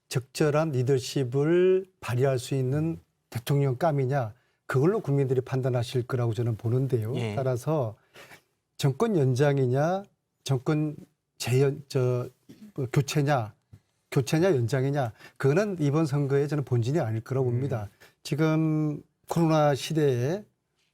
적절한 리더십을 발휘할 수 있는 대통령감이냐 그걸로 국민들이 판단하실 거라고 저는 보는데요. 예. 따라서 정권 연장이냐 정권 교체냐 연장이냐 그거는 이번 선거에 저는 본진이 아닐 거라고 봅니다. 지금 코로나 시대에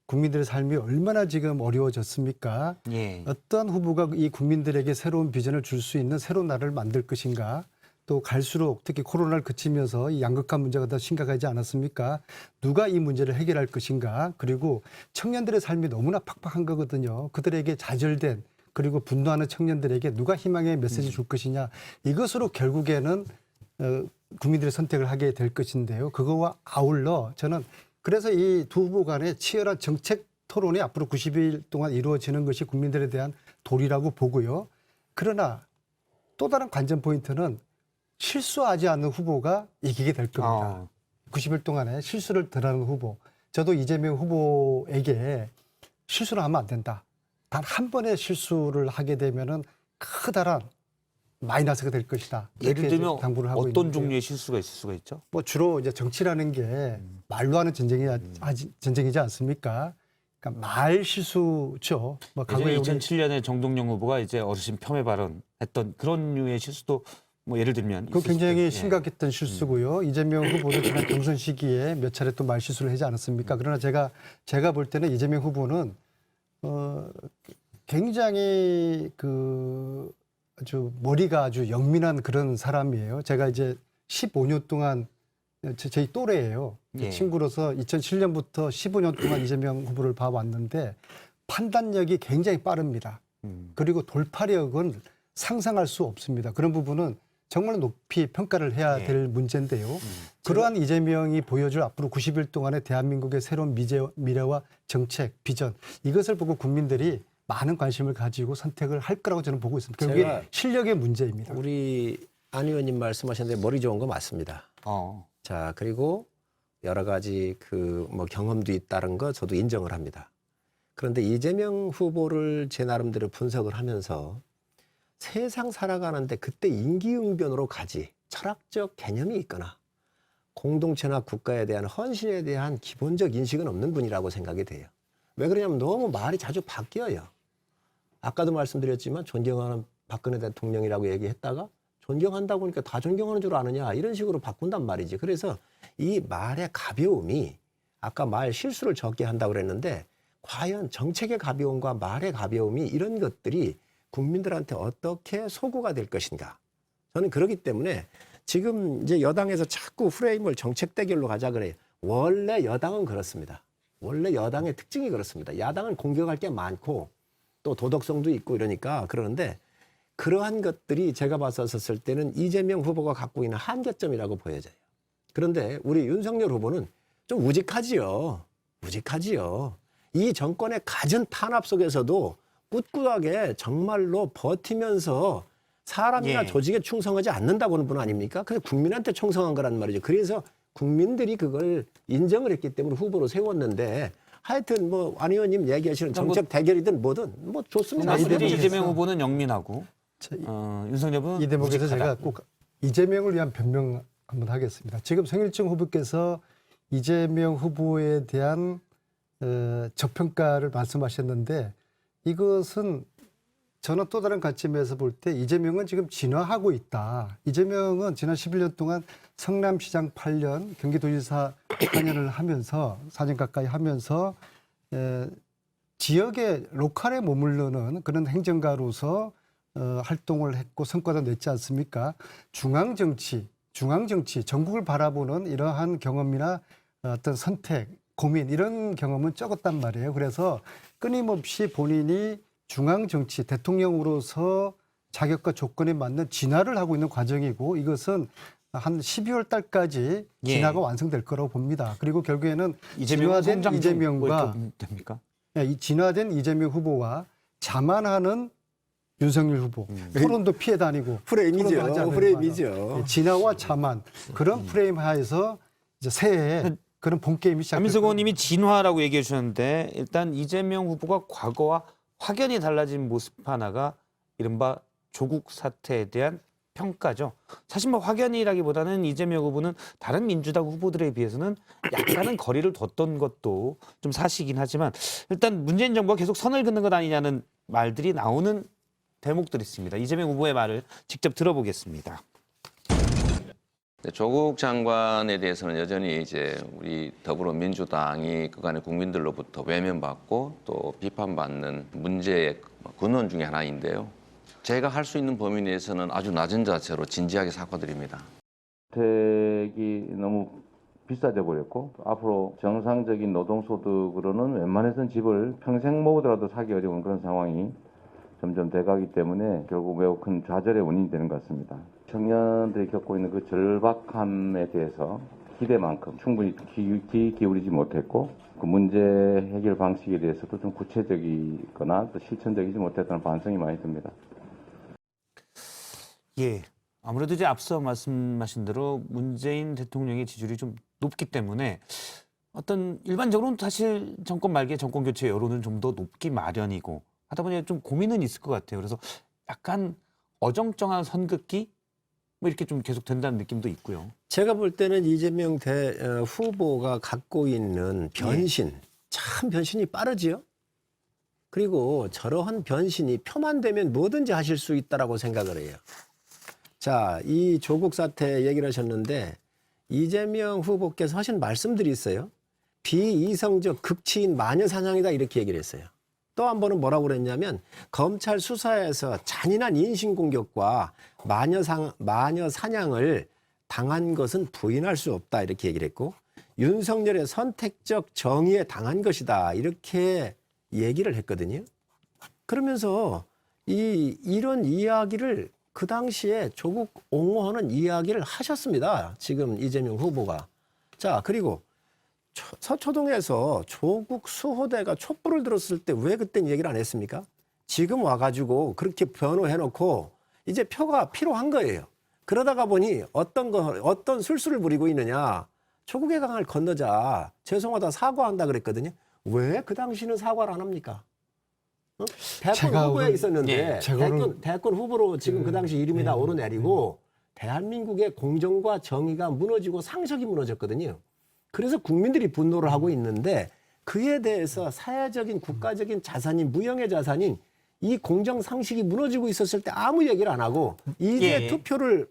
국민들의 삶이 얼마나 지금 어려워졌습니까? 예. 어떤 후보가 이 국민들에게 새로운 비전을 줄 수 있는 새로운 나라를 만들 것인가? 또 갈수록 특히 코로나를 그치면서 이 양극화 문제가 더 심각하지 않았습니까? 누가 이 문제를 해결할 것인가? 그리고 청년들의 삶이 너무나 팍팍한 거거든요. 그들에게 좌절된 그리고 분노하는 청년들에게 누가 희망의 메시지 줄 것이냐? 이것으로 결국에는 국민들의 선택을 하게 될 것인데요. 그거와 아울러 저는 그래서 이 두 후보 간의 치열한 정책 토론이 앞으로 90일 동안 이루어지는 것이 국민들에 대한 도리라고 보고요. 그러나 또 다른 관전 포인트는 실수하지 않는 후보가 이기게 될 겁니다. 90일 동안에 실수를 덜 하는 후보. 저도 이재명 후보에게 실수를 하면 안 된다. 단 한 번의 실수를 하게 되면은 커다란 마이너스가 될 것이다. 예를 들면 당부를 하고 어떤 있는데요. 종류의 실수가 있을 수가 있죠? 뭐 주로 이제 정치라는 게 말로 하는 전쟁이지 않습니까? 그러니까 말 실수죠. 뭐 과거에 2007년에 정동영 후보가 이제 어르신 폄훼 발언했던 그런 류의 실수도 뭐 예를 들면 그 굉장히 심각했던 실수고요. 이재명 후보도 지난 경선 시기에 몇 차례 또 말 실수를 하지 않았습니까? 그러나 제가 볼 때는 이재명 후보는 굉장히 아주 머리가 아주 영민한 그런 사람이에요. 제가 이제 15년 동안 저희 또래예요. 예. 친구로서 2007년부터 15년 동안 이재명 후보를 봐왔는데 판단력이 굉장히 빠릅니다. 그리고 돌파력은 상상할 수 없습니다. 그런 부분은 정말 높이 평가를 해야 될 문제인데요. 그러한 이재명이 보여줄 앞으로 90일 동안의 대한민국의 새로운 미래와 정책, 비전 이것을 보고 국민들이 많은 관심을 가지고 선택을 할 거라고 저는 보고 있습니다. 결국에 실력의 문제입니다. 우리 안 의원님 말씀하셨는데 머리 좋은 거 맞습니다. 자, 그리고 여러 가지 뭐 경험도 있다는 거 저도 인정을 합니다. 그런데 이재명 후보를 제 나름대로 분석을 하면서 세상 살아가는데 그때 임기응변으로 가지 철학적 개념이 있거나 공동체나 국가에 대한 헌신에 대한 기본적 인식은 없는 분이라고 생각이 돼요. 왜 그러냐면 너무 말이 자주 바뀌어요. 아까도 말씀드렸지만 존경하는 박근혜 대통령이라고 얘기했다가 존경한다고 하니까 다 존경하는 줄 아느냐 이런 식으로 바꾼단 말이지. 그래서 이 말의 가벼움이 아까 말 실수를 적게 한다고 그랬는데 과연 정책의 가벼움과 말의 가벼움이 이런 것들이 국민들한테 어떻게 소구가 될 것인가. 저는 그렇기 때문에 지금 이제 여당에서 자꾸 프레임을 정책 대결로 가자 그래요. 원래 여당은 그렇습니다. 원래 여당의 특징이 그렇습니다. 야당은 공격할 게 많고 또 도덕성도 있고 이러니까 그러는데 그러한 것들이 제가 봤었을 때는 이재명 후보가 갖고 있는 한계점이라고 보여져요. 그런데 우리 윤석열 후보는 좀 우직하지요. 이 정권의 갖은 탄압 속에서도 꿋꿋하게 정말로 버티면서 사람이나 조직에 충성하지 않는다고 하는 분 아닙니까? 그래서 국민한테 충성한 거란 말이죠. 그래서 국민들이 그걸 인정을 했기 때문에 후보로 세웠는데 하여튼 뭐 안 의원님 얘기하시는 정책 대결이든 뭐든 뭐 좋습니다. 이재명 후보는 영민하고 윤석열 후보는 이 대목에서 제가 꼭 이재명을 위한 변명 한번 하겠습니다. 지금 성일정 후보께서 이재명 후보에 대한 적평가를 말씀하셨는데 이것은 저는 또 다른 관점에서 볼 때 이재명은 지금 진화하고 있다. 이재명은 지난 11년 동안 성남시장 8년, 경기도지사 4년을 하면서 4년 가까이 하면서 지역의 로컬에 머무르는 그런 행정가로서 활동을 했고 성과도 냈지 않습니까? 중앙정치, 전국을 바라보는 이러한 경험이나 어떤 선택, 고민 이런 경험은 적었단 말이에요. 그래서 끊임없이 본인이 중앙정치 대통령으로서 자격과 조건에 맞는 진화를 하고 있는 과정이고 이것은 한 12월 달까지 진화가 완성될 거라고 봅니다. 그리고 결국에는 진화된 이재명과 됩니까? 이 진화된 이재명 후보와 자만하는 윤석열 후보 토론도 피해 다니고 프레임이죠. 토론도 하지 않는 프레임이죠. 진화와 자만 그런 프레임 하에서 이제 새해에 그런 본 게임이 시작됐습니다. 안민석 의원님이 진화라고 얘기해 주셨는데 일단 이재명 후보가 과거와 확연히 달라진 모습 하나가 이른바 조국 사태에 대한 평가죠. 사실 뭐 확연이라기보다는 이재명 후보는 다른 민주당 후보들에 비해서는 약간은 거리를 뒀던 것도 좀 사실이긴 하지만 일단 문재인 정부가 계속 선을 긋는 것 아니냐는 말들이 나오는 대목들이 있습니다. 이재명 후보의 말을 직접 들어보겠습니다. 조국 장관에 대해서는 여전히 이제 우리 더불어민주당이 그간의 국민들로부터 외면받고 또 비판받는 문제의 근원 중에 하나인데요. 제가 할 수 있는 범위 내에서는 아주 낮은 자세로 진지하게 사과드립니다. 주택이 너무 비싸져 버렸고 앞으로 정상적인 노동소득으로는 웬만해서는 집을 평생 모으더라도 사기 어려운 그런 상황이 점점 돼가기 때문에 결국 매우 큰 좌절의 원인이 되는 것 같습니다. 청년들이 겪고 있는 그 절박함에 대해서 기대만큼 충분히 귀 기울이지 못했고 그 문제 해결 방식에 대해서도 좀 구체적이거나 또 실천적이지 못했다는 반성이 많이 듭니다. 예. 아무래도 이제 앞서 말씀하신 대로 문재인 대통령의 지지율이 좀 높기 때문에 어떤 일반적으로는 사실 정권 말기에 정권 교체 여론은 좀 더 높기 마련이고 하다 보니 좀 고민은 있을 것 같아요. 그래서 약간 어정쩡한 선긋기 뭐 이렇게 좀 계속 된다는 느낌도 있고요. 제가 볼 때는 이재명 후보가 갖고 있는 변신, 참 변신이 빠르지요. 그리고 저러한 변신이 표만 되면 뭐든지 하실 수 있다라고 생각을 해요. 자, 이 조국 사태 얘기를 하셨는데 이재명 후보께서 하신 말씀들이 있어요. 비이성적 극치인 마녀사냥이다 이렇게 얘기를 했어요. 또 한 번은 뭐라고 그랬냐면 검찰 수사에서 잔인한 인신공격과 마녀 사냥을 당한 것은 부인할 수 없다 이렇게 얘기를 했고 윤석열의 선택적 정의에 당한 것이다 이렇게 얘기를 했거든요. 그러면서 이런 이야기를 그 당시에 조국 옹호하는 이야기를 하셨습니다. 지금 이재명 후보가. 자, 그리고 서초동에서 조국 수호대가 촛불을 들었을 때 왜 그땐 얘기를 안 했습니까? 지금 와가지고 그렇게 변호해놓고 이제 표가 필요한 거예요. 그러다가 보니 어떤 술수를 부리고 있느냐. 조국의 강을 건너자. 죄송하다 사과한다 그랬거든요. 왜 그 당시는 사과를 안 합니까? 대권 후보에 있었는데 대권 후보로 지금 그 당시 이름이 다 오르내리고 대한민국의 공정과 정의가 무너지고 상식이 무너졌거든요. 그래서 국민들이 분노를 하고 있는데 그에 대해서 사회적인 국가적인 자산인 무형의 자산인 이 공정 상식이 무너지고 있었을 때 아무 얘기를 안 하고 이제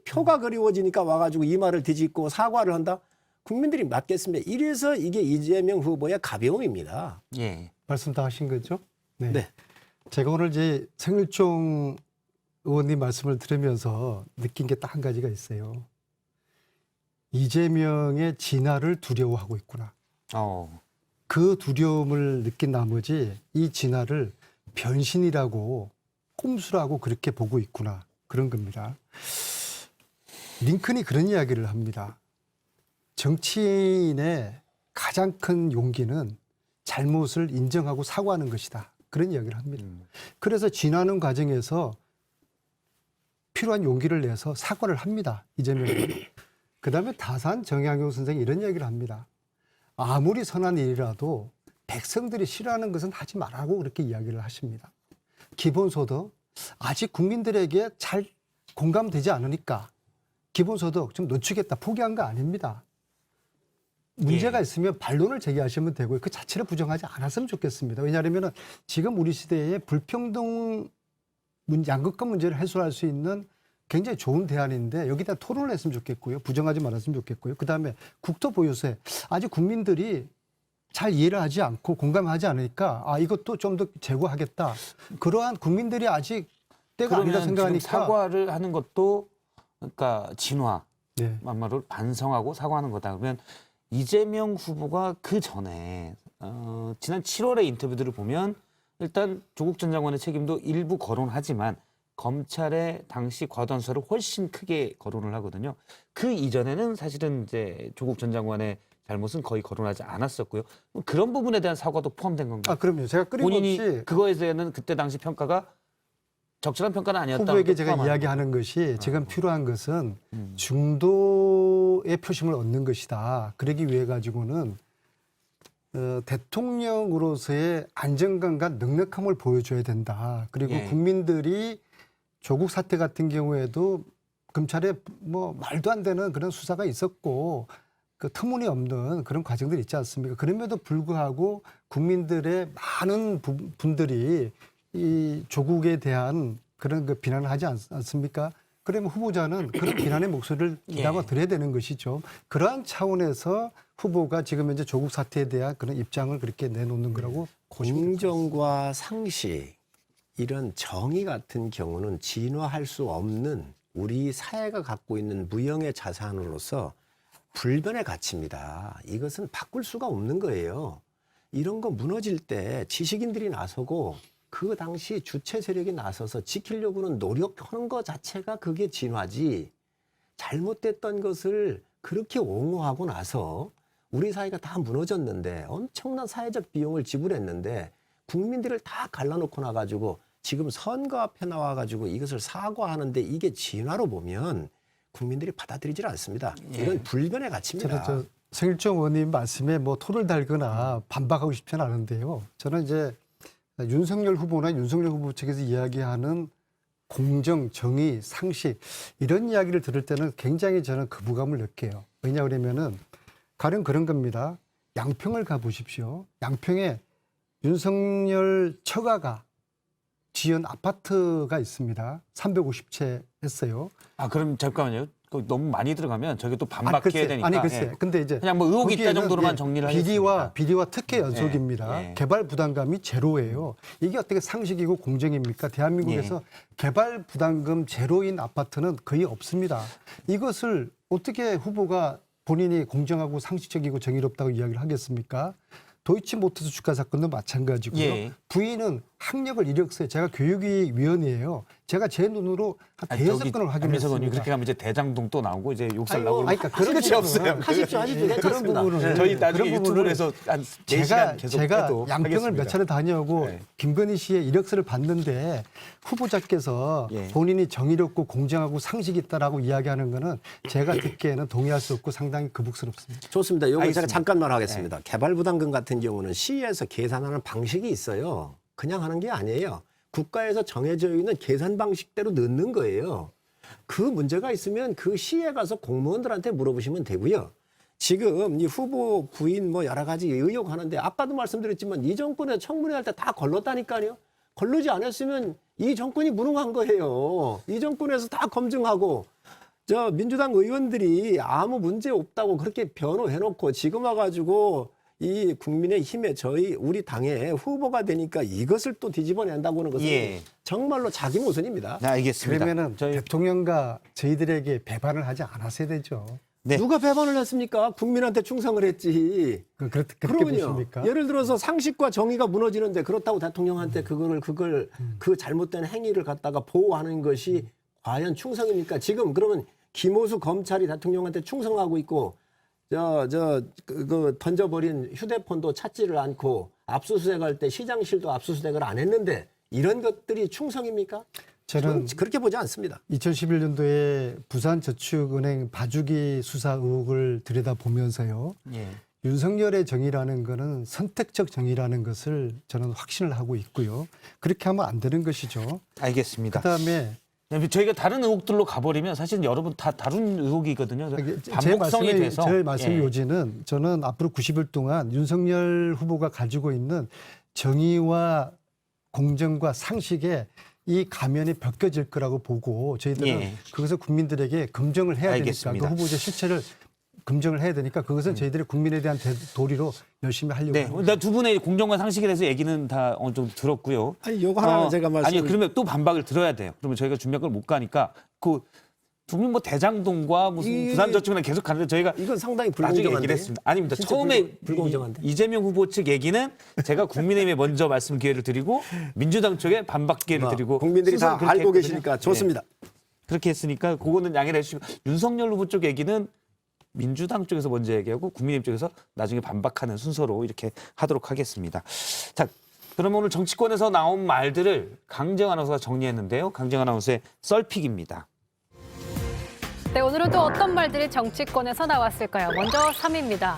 표가 그리워지니까 와가지고 이 말을 뒤집고 사과를 한다. 국민들이 맞겠습니다. 이래서 이게 이재명 후보의 가벼움입니다. 예. 말씀 다 하신 거죠? 네. 제가 오늘 이제 성일종 의원님 말씀을 들으면서 느낀 게 딱 한 가지가 있어요. 이재명의 진화를 두려워하고 있구나. 그 두려움을 느낀 나머지 이 진화를 변신이라고 꼼수라고 그렇게 보고 있구나. 그런 겁니다. 링컨이 그런 이야기를 합니다. 정치인의 가장 큰 용기는 잘못을 인정하고 사과하는 것이다. 그런 이야기를 합니다. 그래서 진화하는 과정에서 필요한 용기를 내서 사과를 합니다. 이재명은. 그다음에 다산 정약용 선생이 이런 이야기를 합니다. 아무리 선한 일이라도 백성들이 싫어하는 것은 하지 말라고 그렇게 이야기를 하십니다. 기본소득 아직 국민들에게 잘 공감되지 않으니까 기본소득 좀 늦추겠다 포기한 거 아닙니다. 문제가 있으면 반론을 제기하시면 되고요. 그 자체를 부정하지 않았으면 좋겠습니다. 왜냐하면 지금 우리 시대에 불평등 양극화 문제를 해소할 수 있는 굉장히 좋은 대안인데 여기다 토론을 했으면 좋겠고요. 부정하지 말았으면 좋겠고요. 그다음에 국토보유세 아직 국민들이 잘 이해를 하지 않고 공감하지 않으니까 이것도 좀 더 제고하겠다. 그러한 국민들이 아직 때가 아니다 생각하니까 사과를 하는 것도 그러니까 진화, 막말로 반성하고 사과하는 거다. 그러면 이재명 후보가 그 전에 지난 7월의 인터뷰들을 보면 일단 조국 전 장관의 책임도 일부 거론하지만 검찰의 당시 과도한 수사를 훨씬 크게 거론을 하거든요. 그 이전에는 사실은 이제 조국 전 장관의 잘못은 거의 거론하지 않았었고요. 그런 부분에 대한 사과도 포함된 건가요? 그럼요. 제가 본인이 끊임없이 그거에 대해서는 그때 당시 평가가 적절한 평가는 아니었다. 후보에게 제가 이야기하는 것이 지금 필요한 것은 중도의 표심을 얻는 것이다. 그러기 위해 가지고는 대통령으로서의 안정감과 넉넉함을 보여줘야 된다. 그리고 예. 국민들이 조국 사태 같은 경우에도 검찰에 뭐 말도 안 되는 그런 수사가 있었고 그 터무니없는 그런 과정들이 있지 않습니까? 그럼에도 불구하고 국민들의 많은 분들이 이 조국에 대한 그런 그 비난을 하지 않습니까? 그러면 후보자는 그런 비난의 목소리를 기담아 드려야 되는 것이죠. 그러한 차원에서 후보가 지금 현재 조국 사태에 대한 그런 입장을 그렇게 내놓는 거라고 공정과 상식 이런 정의 같은 경우는 진화할 수 없는 우리 사회가 갖고 있는 무형의 자산으로서 불변의 가치입니다. 이것은 바꿀 수가 없는 거예요. 이런 거 무너질 때 지식인들이 나서고 그 당시 주체 세력이 나서서 지키려고는 노력하는 것 자체가 그게 진화지, 잘못됐던 것을 그렇게 옹호하고 나서 우리 사회가 다 무너졌는데 엄청난 사회적 비용을 지불했는데 국민들을 다 갈라놓고 나가지고 지금 선거 앞에 나와가지고 이것을 사과하는데 이게 진화로 보면 국민들이 받아들이질 않습니다. 이건 불변의 가치입니다. 저는 성일종 의원님 말씀에 뭐 토를 달거나 반박하고 싶지는 않은데요. 저는 이제 윤석열 후보나 윤석열 후보 측에서 이야기하는 공정, 정의, 상식 이런 이야기를 들을 때는 굉장히 저는 거부감을 느껴요. 왜냐 그러면은 가령 그런 겁니다. 양평을 가보십시오. 양평에 윤석열 처가가 지은 아파트가 있습니다. 350채 했어요. 아, 그럼 잠깐만요. 너무 많이 들어가면 저게 또 반박해야 되니까. 아니 글쎄. 예. 근데 이제 그냥 뭐 의혹이 있다 정도로만 정리를 하겠습니다. 비리와 특혜 연속입니다. 예. 개발 부담금이 제로예요. 이게 어떻게 상식이고 공정입니까? 대한민국에서 개발 부담금 제로인 아파트는 거의 없습니다. 이것을 어떻게 후보가 본인이 공정하고 상식적이고 정의롭다고 이야기를 하겠습니까? 도이치모터스 주가 사건도 마찬가지고요. 예. 부인은 학력을 이력서에 제가 교육위원이에요. 제가 제 눈으로 한 대여섯 건을 확인했습니다. 그렇게 가면 이제 대장동 또 나오고 이제 욕설 나오고 그러니까 그런 끝이 없어요. 하십시오. 그런 부분은 저희 나중에 유튜브로 해서 한 4시간 계속 제가 해도 양평을 하겠습니다. 몇 차례 다녀오고 네. 김건희 씨의 이력서를 봤는데 후보자께서 예. 본인이 정의롭고 공정하고 상식이 있다라고 이야기하는 거는 제가 듣기에는 동의할 수 없고 상당히 거북스럽습니다. 좋습니다. 요거 제가 알겠습니다. 잠깐만 하겠습니다. 개발 부담금 같은 경우는 시에서 계산하는 방식이 있어요. 그냥 하는 게 아니에요. 국가에서 정해져 있는 계산 방식대로 넣는 거예요. 그 문제가 있으면 그 시에 가서 공무원들한테 물어보시면 되고요. 지금 이 후보 부인 뭐 여러 가지 의혹하는데 아까도 말씀드렸지만 이 정권에 청문회 할 때 다 걸렀다니까요. 걸르지 않았으면 이 정권이 무능한 거예요. 이 정권에서 다 검증하고 저 민주당 의원들이 아무 문제 없다고 그렇게 변호해놓고 지금 와가지고 이 국민의힘에 우리 당의 후보가 되니까 이것을 또 뒤집어낸다고는 것은 예. 정말로 자기 모순입니다. 알겠습니다. 그러면은 대통령과 저희들에게 배반을 하지 않았어야 되죠. 네. 누가 배반을 했습니까? 국민한테 충성을 했지. 그렇게 그러면요. 보십니까? 예를 들어서 상식과 정의가 무너지는데 그렇다고 대통령한테 그 잘못된 행위를 갖다가 보호하는 것이 과연 충성입니까? 지금 그러면 김호수 검찰이 대통령한테 충성하고 있고 그 던져버린 휴대폰도 찾지를 않고 압수수색할 때 시장실도 압수수색을 안 했는데 이런 것들이 충성입니까? 저는 그렇게 보지 않습니다. 2011년도에 부산저축은행 봐주기 수사 의혹을 들여다보면서요. 예. 윤석열의 정의라는 것은 선택적 정의라는 것을 저는 확신을 하고 있고요. 그렇게 하면 안 되는 것이죠. 알겠습니다. 그다음에 저희가 다른 의혹들로 가버리면 사실 여러분 다 다른 의혹이거든요. 반복성이 돼서. 제 말씀의 예. 요지는 저는 앞으로 90일 동안 윤석열 후보가 가지고 있는 정의와 공정과 상식에 이 가면이 벗겨질 거라고 보고 저희들은 예. 그것을 국민들에게 검증을 해야 알겠습니다. 되니까 그 후보자 실체를 검증을 해야 되니까 그것은 저희들이 국민에 대한 도리로 열심히 하려고 네, 합니다. 두 분의 공정과 상식에 대해서 얘기는 다 어느 정도 들었고요. 아니, 요거 하나는 제가 아니, 그러면 또 반박을 들어야 돼요. 그러면 저희가 준비한 걸 못 가니까 두 분 뭐 대장동과 무슨 부산저축은행 계속 가는데 저희가 이건 상당히 나중에 불공정한데. 얘기를 했습니다. 아닙니다. 진짜 처음에 불공정한데. 이재명 후보 측 얘기는 제가 국민의힘에 먼저 말씀 기회를 드리고 민주당 쪽에 반박 기회를 드리고 국민들이 다 순서를 그렇게 알고 했거든요. 계시니까 좋습니다. 네. 그렇게 했으니까 그거는 양해를 해주시고 윤석열 후보 쪽 얘기는 민주당 쪽에서 먼저 얘기하고 국민의힘 쪽에서 나중에 반박하는 순서로 이렇게 하도록 하겠습니다. 자, 그럼 오늘 정치권에서 나온 말들을 강정 아나운서가 정리했는데요. 강정 아나운서의 썰픽입니다. 네, 오늘은 또 어떤 말들이 정치권에서 나왔을까요? 먼저 3위입니다.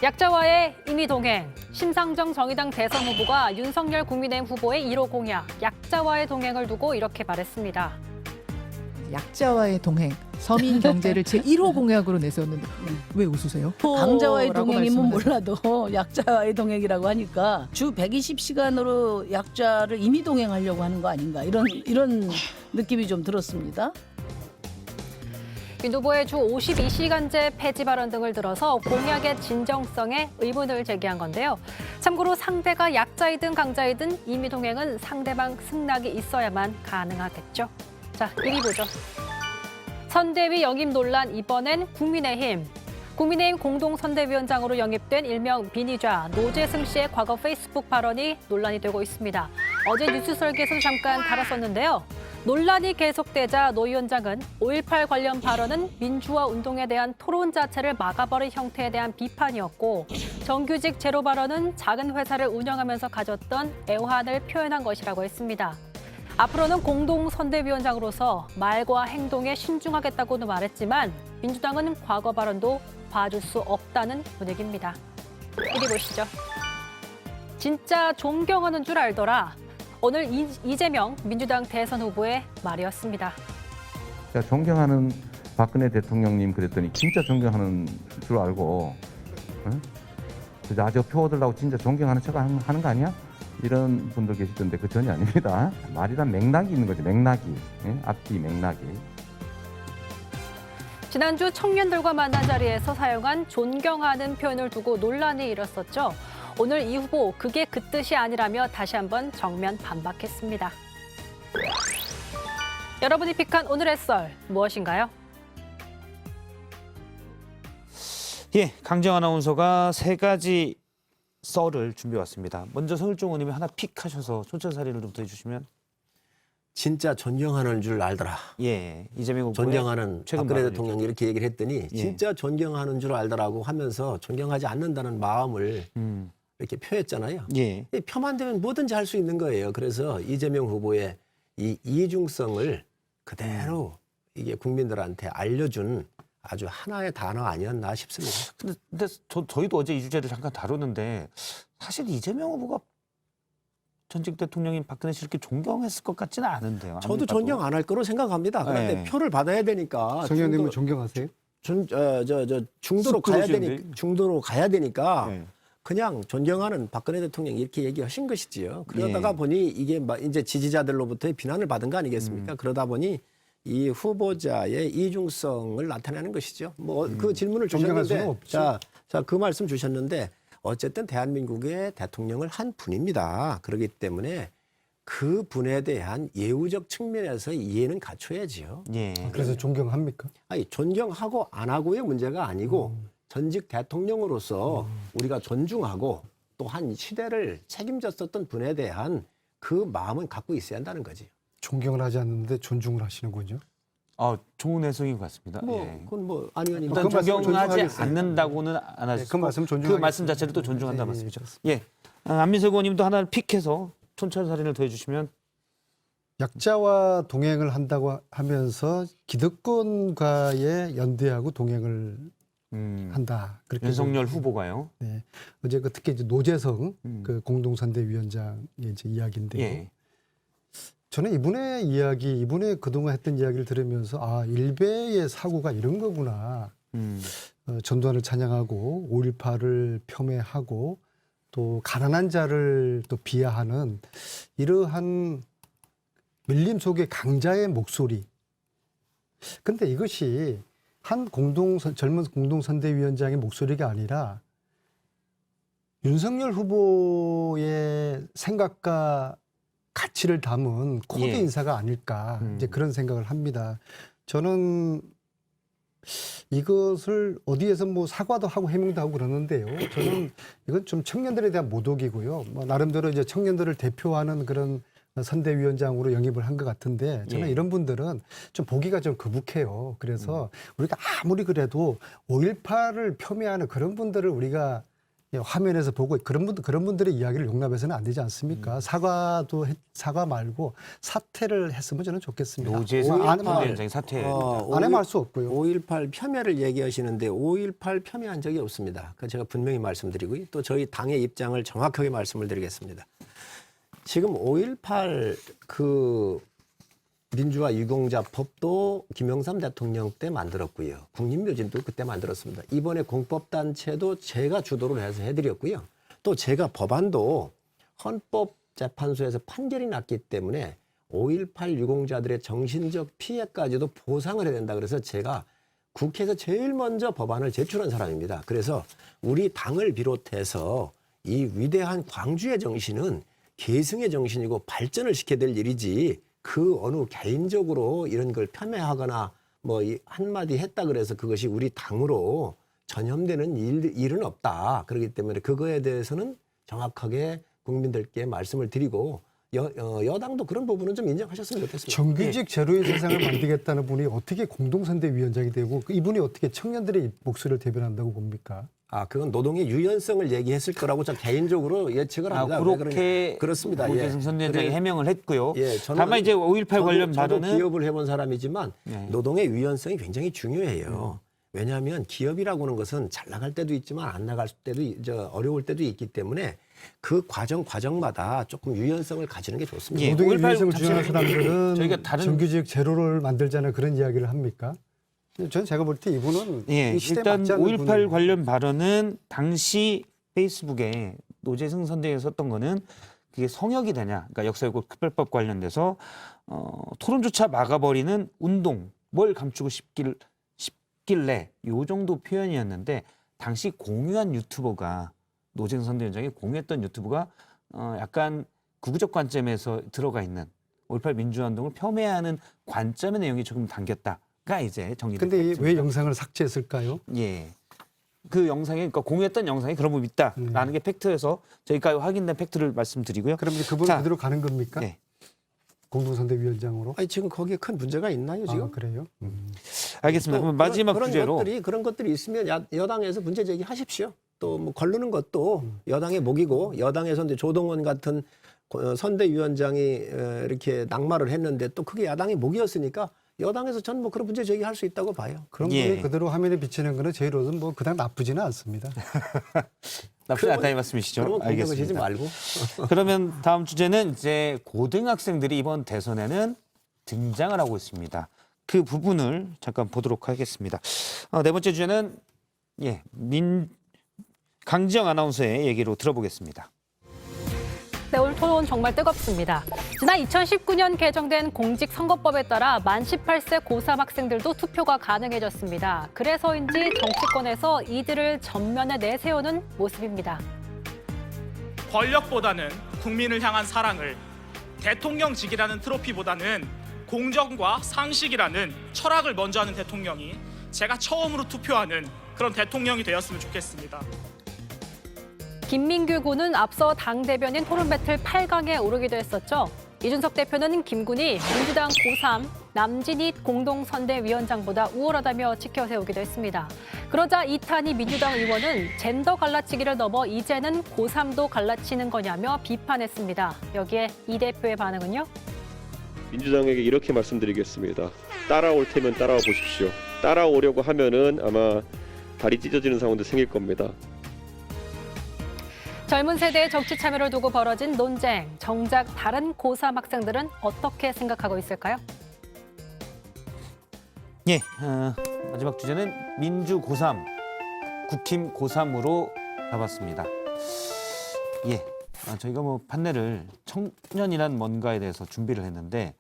약자와의 임의 동행. 심상정 정의당 대선 후보가 윤석열 국민의힘 후보의 1호 공약, 약자와의 동행을 두고 이렇게 말했습니다. 약자와의 동행, 서민 경제를 제1호 공약으로 내세웠는데 왜 웃으세요? 강자와의 라고 동행이면 말씀하세요. 몰라도 약자와의 동행이라고 하니까 주 120시간으로 약자를 임의 동행하려고 하는 거 아닌가 이런 느낌이 좀 들었습니다. 윤 후보의 주 52시간제 폐지 발언 등을 들어서 공약의 진정성에 의문을 제기한 건데요. 참고로 상대가 약자이든 강자이든 임의 동행은 상대방 승낙이 있어야만 가능하겠죠. 자, 1위 보죠. 선대위 영입 논란 이번엔 국민의힘. 국민의힘 공동선대위원장으로 영입된 일명 비니좌 노재승 씨의 과거 페이스북 발언이 논란이 되고 있습니다. 어제 뉴스 설계에서 잠깐 다뤘었는데요. 논란이 계속되자 노 위원장은 5.18 관련 발언은 민주화 운동에 대한 토론 자체를 막아버린 형태에 대한 비판이었고 정규직 제로 발언은 작은 회사를 운영하면서 가졌던 애환을 표현한 것이라고 했습니다. 앞으로는 공동선대위원장으로서 말과 행동에 신중하겠다고도 말했지만 민주당은 과거 발언도 봐줄 수 없다는 분위기입니다. 이리 보시죠. 진짜 존경하는 줄 알더라. 오늘 이재명 민주당 대선 후보의 말이었습니다. 존경하는 박근혜 대통령님 그랬더니 진짜 존경하는 줄 알고 아저 표 얻으려고 진짜 존경하는 척 하는 거 아니야? 이런 분들 계시던데 그 전혀 아닙니다. 말이란 맥락이 있는 거죠. 맥락이. 앞뒤 맥락이. 지난주 청년들과 만난 자리에서 사용한 존경하는 표현을 두고 논란이 일었었죠. 오늘 이 후보 그게 그 뜻이 아니라며 다시 한번 정면 반박했습니다. 여러분이 픽한 오늘의 썰 무엇인가요? 예, 강정 아나운서가 3가지 썰을 준비해왔습니다. 먼저 성일종 의원님이 하나 픽하셔서 촌철살인을 좀 더해주시면. 진짜 존경하는 줄 알더라. 예, 이재명 후보의 존경하는 최근 박근혜 발언이죠. 대통령이 이렇게 얘기를 했더니 진짜 존경하는 줄 알더라고 하면서 존경하지 않는다는 마음을 이렇게 표했잖아요. 예. 표만 되면 뭐든지 할 수 있는 거예요. 그래서 이재명 후보의 이 이중성을 그대로 이게 국민들한테 알려준 아주 하나의 단어 아니었나 싶습니다. 근데 저희도 어제 이 주제를 잠깐 다루는데 사실 이재명 후보가 전직 대통령인 박근혜 씨를 이렇게 존경했을 것 같지는 않은데요. 저도 존경 안 할 거로 생각합니다. 그런데 네. 표를 받아야 되니까 성 의원님은 존경하세요? 중도로 가야 되니까 중도로 가야 되니까 네. 그냥 존경하는 박근혜 대통령이 이렇게 얘기하신 것이지요. 그러다가 예. 보니 이게 이제 지지자들로부터의 비난을 받은 거 아니겠습니까? 그러다 보니 이 후보자의 이중성을 나타내는 것이죠. 뭐 그 질문을 존경할 주셨는데, 수는 없죠. 자, 그 말씀 주셨는데 어쨌든 대한민국의 대통령을 한 분입니다. 그렇기 때문에 그 분에 대한 예우적 측면에서 이해는 갖춰야지요. 예. 그래서 존경합니까? 아니 존경하고 안 하고의 문제가 아니고 전직 대통령으로서 우리가 존중하고 또 한 시대를 책임졌었던 분에 대한 그 마음은 갖고 있어야 한다는 거지. 존경을 하지 않는데 존중을 하시는군요. 좋은 해석인 것 같습니다. 뭐 예. 그건 뭐 안 의원님 일단 그 말씀 존경하지 존중하겠어요. 않는다고는 안 하시고 그 말씀 그 존중하겠습니다. 말씀 자체를 또 존중한다는 예, 말씀이죠. 예, 안민석 의원님도 하나를 픽해서 촌철살인을 더해주시면. 약자와 동행을 한다고 하면서 기득권과의 연대하고 동행을 한다. 그렇게 윤석열 후보가요. 네. 어제 그 특히 이제 노재성 그 공동선대위원장의 이제 이야기인데요. 예. 저는 이분의 그동안 했던 이야기를 들으면서 일베의 사고가 이런 거구나. 전두환을 찬양하고 5.18을 폄훼하고 또 가난한 자를 또 비하하는 이러한 밀림 속의 강자의 목소리. 근데 이것이 한 젊은 공동선대위원장의 목소리가 아니라 윤석열 후보의 생각과 가치를 담은 코드 예. 인사가 아닐까 이제 그런 생각을 합니다. 저는 이것을 어디에서 뭐 사과도 하고 해명도 하고 그러는데요. 저는 이건 좀 청년들에 대한 모독이고요. 뭐 나름대로 이제 청년들을 대표하는 그런 선대위원장으로 영입을 한 것 같은데 저는 예. 이런 분들은 좀 보기가 좀 거북해요. 그래서 우리가 아무리 그래도 5.18을 폄훼하는 그런 분들을 우리가 화면에서 보고 그런 분들의 이야기를 용납해서는 안 되지 않습니까? 사과 말고 사퇴를 했으면 저는 좋겠습니다. 노재상 안 위원장이 사퇴. 안 해도 할 수 없고요. 5.18 폄훼를 얘기하시는데 5.18 폄훼한 적이 없습니다. 그 제가 분명히 말씀드리고요. 또 저희 당의 입장을 정확하게 말씀을 드리겠습니다. 지금 5.18 그 민주화 유공자법도 김영삼 대통령 때 만들었고요. 국립묘진도 그때 만들었습니다. 이번에 공법단체도 제가 주도를 해서 해드렸고요. 또 제가 법안도 헌법재판소에서 판결이 났기 때문에 5.18 유공자들의 정신적 피해까지도 보상을 해야 된다. 그래서 제가 국회에서 제일 먼저 법안을 제출한 사람입니다. 그래서 우리 당을 비롯해서 이 위대한 광주의 정신은 계승의 정신이고 발전을 시켜야 될 일이지 그 어느 개인적으로 이런 걸 폄훼하거나 뭐 한마디 했다 그래서 그것이 우리 당으로 전염되는 일은 없다. 그렇기 때문에 그거에 대해서는 정확하게 국민들께 말씀을 드리고 여당도 그런 부분은 좀 인정하셨으면 좋겠습니다. 정규직 제로의 세상을 만들겠다는 분이 어떻게 공동선대위원장이 되고 이분이 어떻게 청년들의 목소리를 대변한다고 봅니까? 그건 노동의 유연성을 얘기했을 거라고 저 개인적으로 예측을 합니다. 그렇게 그렇습니다. 노재상 선대위원장이 해명을 했고요. 저는, 다만 이제 5.18 관련 저도 발언은 기업을 해본 사람이지만 노동의 유연성이 굉장히 중요해요. 왜냐하면 기업이라고 하는 것은 잘 나갈 때도 있지만 안 나갈 때도 어려울 때도 있기 때문에 그 과정마다 조금 유연성을 가지는 게 좋습니다. 노동의 유연성을 주장하는 사람들은 저희가 다른 정규직 제로를 만들자는 그런 이야기를 합니까? 저는 제가 볼 때 이분은 이 시대에 일단 맞지 않는 5.18 분이에요. 관련 발언은 당시 페이스북에 노재상 선대위에 썼던 거는 그게 성역이 되냐, 그러니까 역사왜곡 특별법 관련돼서 토론조차 막아버리는 운동, 뭘 감추고 싶길래 요 정도 표현이었는데 당시 공유한 유튜버가 노재상 선대위원장이 공유했던 유튜브가 약간 극우적 관점에서 들어가 있는 5.18 민주화운동을 폄훼하는 관점의 내용이 조금 담겼다. 가 이제 정리됐습니다. 근데 왜 영상을 삭제했을까요? 예. 그 영상에 그러니까 공유했던 영상에 그런 부분이 있다라는 게 팩트여서 저희가 확인된 팩트를 말씀드리고요. 그럼 이제 그분은 그대로 가는 겁니까? 네. 공동선대위원장으로? 지금 거기에 큰 문제가 있나요, 지금? 그래요? 알겠습니다. 그럼 마지막 주제로 그런 것들이 있으면 여당에서 문제 제기하십시오. 또 뭐 걸르는 것도 여당의 목이고 여당에서 이제 조동원 같은 선대위원장이 이렇게 낙마를 했는데 또 그게 야당의 목이었으니까 여당에서 저는 뭐 그런 문제 제기할 수 있다고 봐요. 그런 분이 그대로 화면에 비치는 거는 저희로는 뭐 그닥 나쁘지는 않습니다. 나쁘지 않다는 말씀이시죠? 그러면 공격하시지 말고. 그러면 다음 주제는 이제 고등학생들이 이번 대선에는 등장을 하고 있습니다. 그 부분을 잠깐 보도록 하겠습니다. 네 번째 주제는 강지영 아나운서의 얘기로 들어보겠습니다. 네, 오늘 토론 정말 뜨겁습니다. 지난 2019년 개정된 공직선거법에 따라 만 18세 고3 학생들도 투표가 가능해졌습니다. 그래서인지 정치권에서 이들을 전면에 내세우는 모습입니다. 권력보다는 국민을 향한 사랑을, 대통령직이라는 트로피보다는 공정과 상식이라는 철학을 먼저 하는 대통령이 제가 처음으로 투표하는 그런 대통령이 되었으면 좋겠습니다. 김민규 군은 앞서 당 대변인 토론 배틀 8강에 오르기도 했었죠. 이준석 대표는 김군이 민주당 고3 남진희 공동선대위원장보다 우월하다며 지켜세우기도 했습니다. 그러자 이탄희 민주당 의원은 젠더 갈라치기를 넘어 이제는 고3도 갈라치는 거냐며 비판했습니다. 여기에 이 대표의 반응은요? 민주당에게 이렇게 말씀드리겠습니다. 따라올 테면 따라와 보십시오. 따라오려고 하면은 아마 다리 찢어지는 상황도 생길 겁니다. 젊은 세대의 정치 참여를 두고 벌어진 논쟁. 정작 다른 고3 학생들은 어떻게 생각하고 있을까요? 마지막 주제는 민주 고3, 국힘 고3으로 잡았습니다. 저희가 뭐 판넬을 청년이란 뭔가에 대해서 준비를 했는데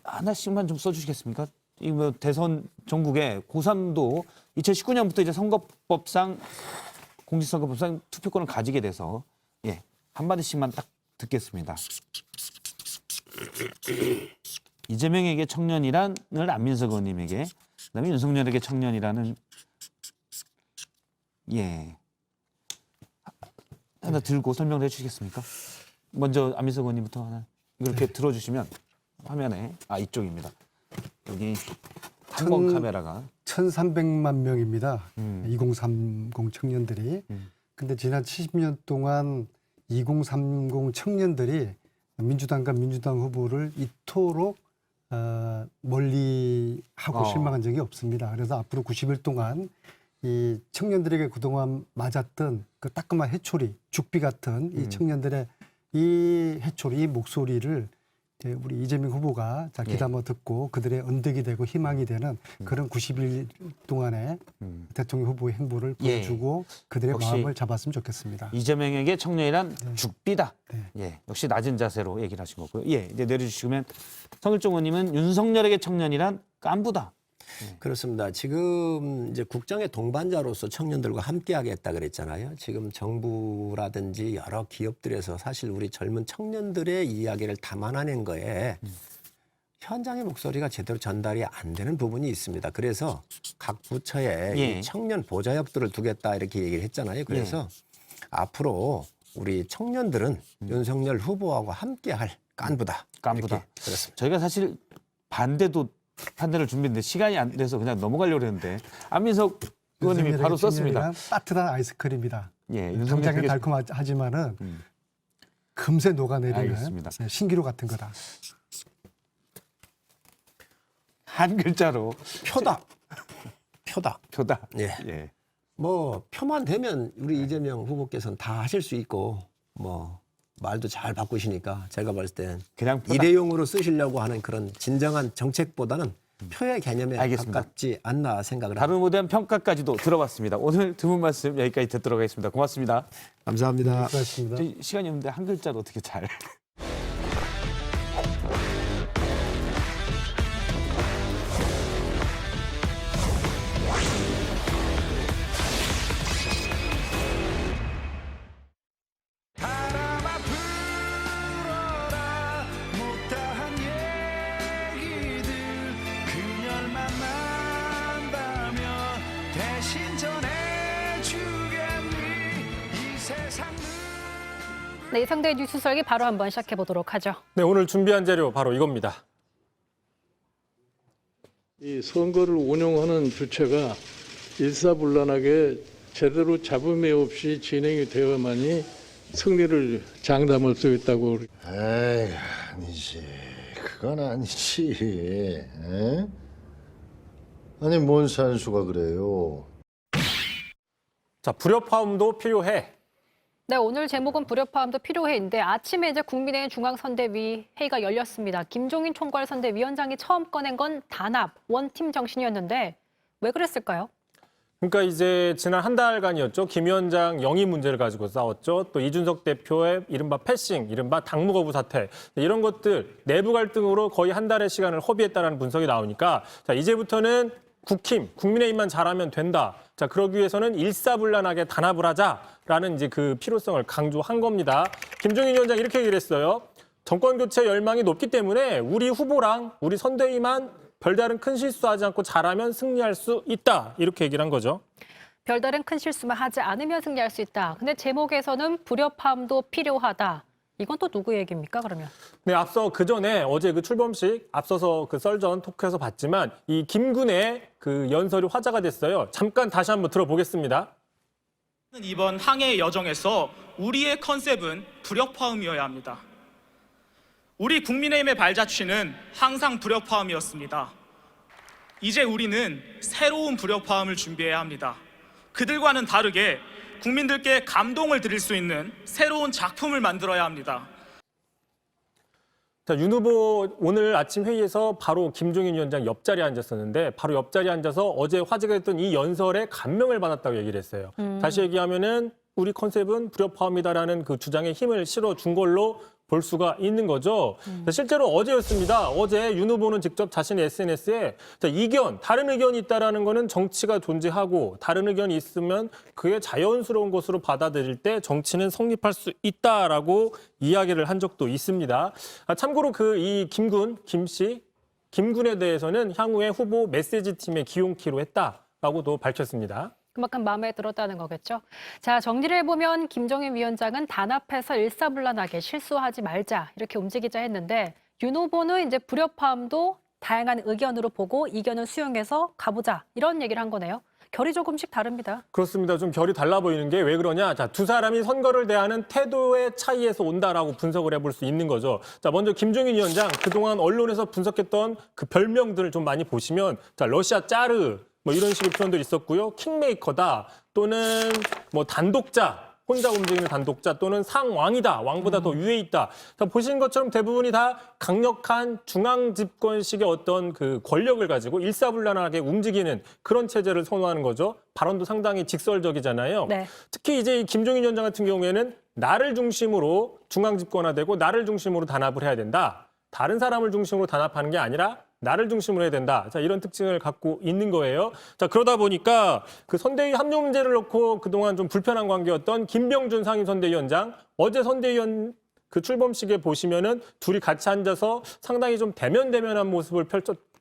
하나씩만 좀 써주시겠습니까? 이 뭐 대선 전국에 고3도 2019년부터 이제 선거법상 공직선거법상 투표권을 가지게 돼서 한마디씩만 딱 듣겠습니다. 이재명에게 청년이란을 안민석 의원님에게, 그다음에 윤석열에게 청년이라는 하나 들고 설명을 해주시겠습니까? 먼저 안민석 의원님부터 하나 이렇게 들어주시면 화면에 이쪽입니다. 여기 한번 카메라가 1,300만 명입니다. 2030 청년들이. 근데 지난 70년 동안 2030 청년들이 민주당과 민주당 후보를 이토록 멀리하고 실망한 적이 없습니다. 그래서 앞으로 90일 동안 이 청년들에게 그동안 맞았던 그 따끔한 해초리, 죽비 같은 이 청년들의 이 해초리, 이 목소리를 우리 이재명 후보가 잘 귀담아 듣고 그들의 언덕이 되고 희망이 되는 그런 90일 동안의 대통령 후보의 행보를 보여주고 그들의 마음을 잡았으면 좋겠습니다. 이재명에게 청년이란 죽비다. 예, 역시 낮은 자세로 얘기를 하신 거고요. 예, 이제 내려주시면 성일종 의원님은 윤석열에게 청년이란 깐부다. 그렇습니다. 지금 이제 국정의 동반자로서 청년들과 함께하겠다 그랬잖아요. 지금 정부라든지 여러 기업들에서 사실 우리 젊은 청년들의 이야기를 담아내는 거에 현장의 목소리가 제대로 전달이 안 되는 부분이 있습니다. 그래서 각 부처에 이 청년 보좌역들을 두겠다 이렇게 얘기를 했잖아요. 그래서 앞으로 우리 청년들은 윤석열 후보하고 함께할 깐부다. 깐부다. 그렇습니다. 저희가 사실 반대를 준비했는데 시간이 안 돼서 그냥 넘어가려고 했는데 안민석 의원님이 바로 썼습니다. 따뜻한 아이스크림이다. 예, 당장은 달콤하지만은 금세 녹아내리는 알겠습니다. 신기루 같은 거다. 한 글자로 표다. 표다. 예. 예. 뭐 표만 되면 우리 이재명 후보께서는 다 하실 수 있고 뭐 말도 잘 바꾸시니까 제가 봤을 땐 그냥 일회용으로 쓰시려고 하는 그런 진정한 정책보다는 표의 개념에 알겠습니다. 가깝지 않나 생각을 합니다. 다른 무대한 평가까지도 들어봤습니다. 오늘 두 분 말씀 여기까지 듣도록 하겠습니다. 고맙습니다. 감사합니다. 고맙습니다. 저희 시간이 없는데 한 글자로 어떻게 잘. 네, 이상대의 뉴스 설계 바로 한번 시작해 보도록 하죠. 네, 오늘 준비한 자료 바로 이겁니다. 이 선거를 운영하는 주체가 일사불란하게 제대로 잡음이 없이 진행이 되어야만이 승리를 장담할 수 있다고. 에이, 아니지. 그건 아니지. 에? 아니, 뭔 산수가 그래요. 자, 불협화음도 필요해. 네, 오늘 제목은 불협화음도 필요해인데 아침에 이제 국민의힘 중앙선대위 회의가 열렸습니다. 김종인 총괄선대위원장이 처음 꺼낸 건 단합, 원팀 정신이었는데 왜 그랬을까요? 그러니까 이제 지난 한 달간이었죠. 김 위원장 영입 문제를 가지고 싸웠죠. 또 이준석 대표의 이른바 패싱, 이른바 당무 거부 사태 이런 것들 내부 갈등으로 거의 한 달의 시간을 허비했다라는 분석이 나오니까 자, 이제부터는 국힘, 국민의힘만 잘하면 된다. 자, 그러기 위해서는 일사불란하게 단합을 하자라는 이제 그 필요성을 강조한 겁니다. 김종인 위원장 이렇게 얘기를 했어요. 정권 교체 열망이 높기 때문에 우리 후보랑 우리 선대위만 별다른 큰 실수하지 않고 잘하면 승리할 수 있다. 이렇게 얘기를 한 거죠. 별다른 큰 실수만 하지 않으면 승리할 수 있다. 근데 제목에서는 불협화음도 필요하다. 이건 또 누구 얘기입니까, 그러면? 네, 앞서 그 전에 어제 그 출범식 앞서서 그 썰전 토크에서 봤지만 이 김군의 그 연설이 화제가 됐어요. 잠깐 다시 한번 들어보겠습니다. 이번 항해의 여정에서 우리의 컨셉은 불협화음이어야 합니다. 우리 국민의힘의 발자취는 항상 불협화음이었습니다. 이제 우리는 새로운 불협화음을 준비해야 합니다. 그들과는 다르게 국민들께 감동을 드릴 수 있는 새로운 작품을 만들어야 합니다. 자, 윤 후보 오늘 아침 회의에서 바로 김종인 위원장 옆자리에 앉았었는데 바로 옆자리에 앉아서 어제 화제가 됐던 이 연설에 감명을 받았다고 얘기를 했어요. 다시 얘기하면은 우리 컨셉은 불협화음이다라는 그 주장에 힘을 실어준 걸로 볼 수가 있는 거죠. 실제로 어제였습니다. 어제 윤 후보는 직접 자신의 SNS에 이견, 다른 의견이 있다라는 거는 정치가 존재하고 다른 의견이 있으면 그게 자연스러운 것으로 받아들일 때 정치는 성립할 수 있다라고 이야기를 한 적도 있습니다. 참고로 그 이 김군에 대해서는 향후에 후보 메시지 팀의 기용키로 했다라고도 밝혔습니다. 그만큼 마음에 들었다는 거겠죠. 자, 정리를 해보면 김종인 위원장은 단합해서 일사불란하게 실수하지 말자 이렇게 움직이자 했는데 윤 후보는 이제 불협화음도 다양한 의견으로 보고 이견을 수용해서 가보자 이런 얘기를 한 거네요. 결이 조금씩 다릅니다. 그렇습니다. 좀 결이 달라 보이는 게 왜 그러냐? 자, 두 사람이 선거를 대하는 태도의 차이에서 온다라고 분석을 해볼 수 있는 거죠. 자, 먼저 김종인 위원장 그동안 언론에서 분석했던 그 별명들을 좀 많이 보시면 자, 러시아 짜르 뭐 이런 식의 표현들이 있었고요. 킹메이커다 또는 뭐 단독자. 혼자 움직이는 단독자 또는 상왕이다. 왕보다 더 위에 있다. 자, 보신 것처럼 대부분이 다 강력한 중앙 집권식의 어떤 그 권력을 가지고 일사불란하게 움직이는 그런 체제를 선호하는 거죠. 발언도 상당히 직설적이잖아요. 네. 특히 이제 이 김종인 위원장 같은 경우에는 나를 중심으로 중앙 집권화되고 나를 중심으로 단합을 해야 된다. 다른 사람을 중심으로 단합하는 게 아니라 나를 중심으로 해야 된다. 자, 이런 특징을 갖고 있는 거예요. 자, 그러다 보니까 그 선대위 합류 문제를 놓고 그동안 좀 불편한 관계였던 김병준 상임선대위원장 어제 선대위원 그 출범식에 보시면은 둘이 같이 앉아서 상당히 좀 대면대면한 모습을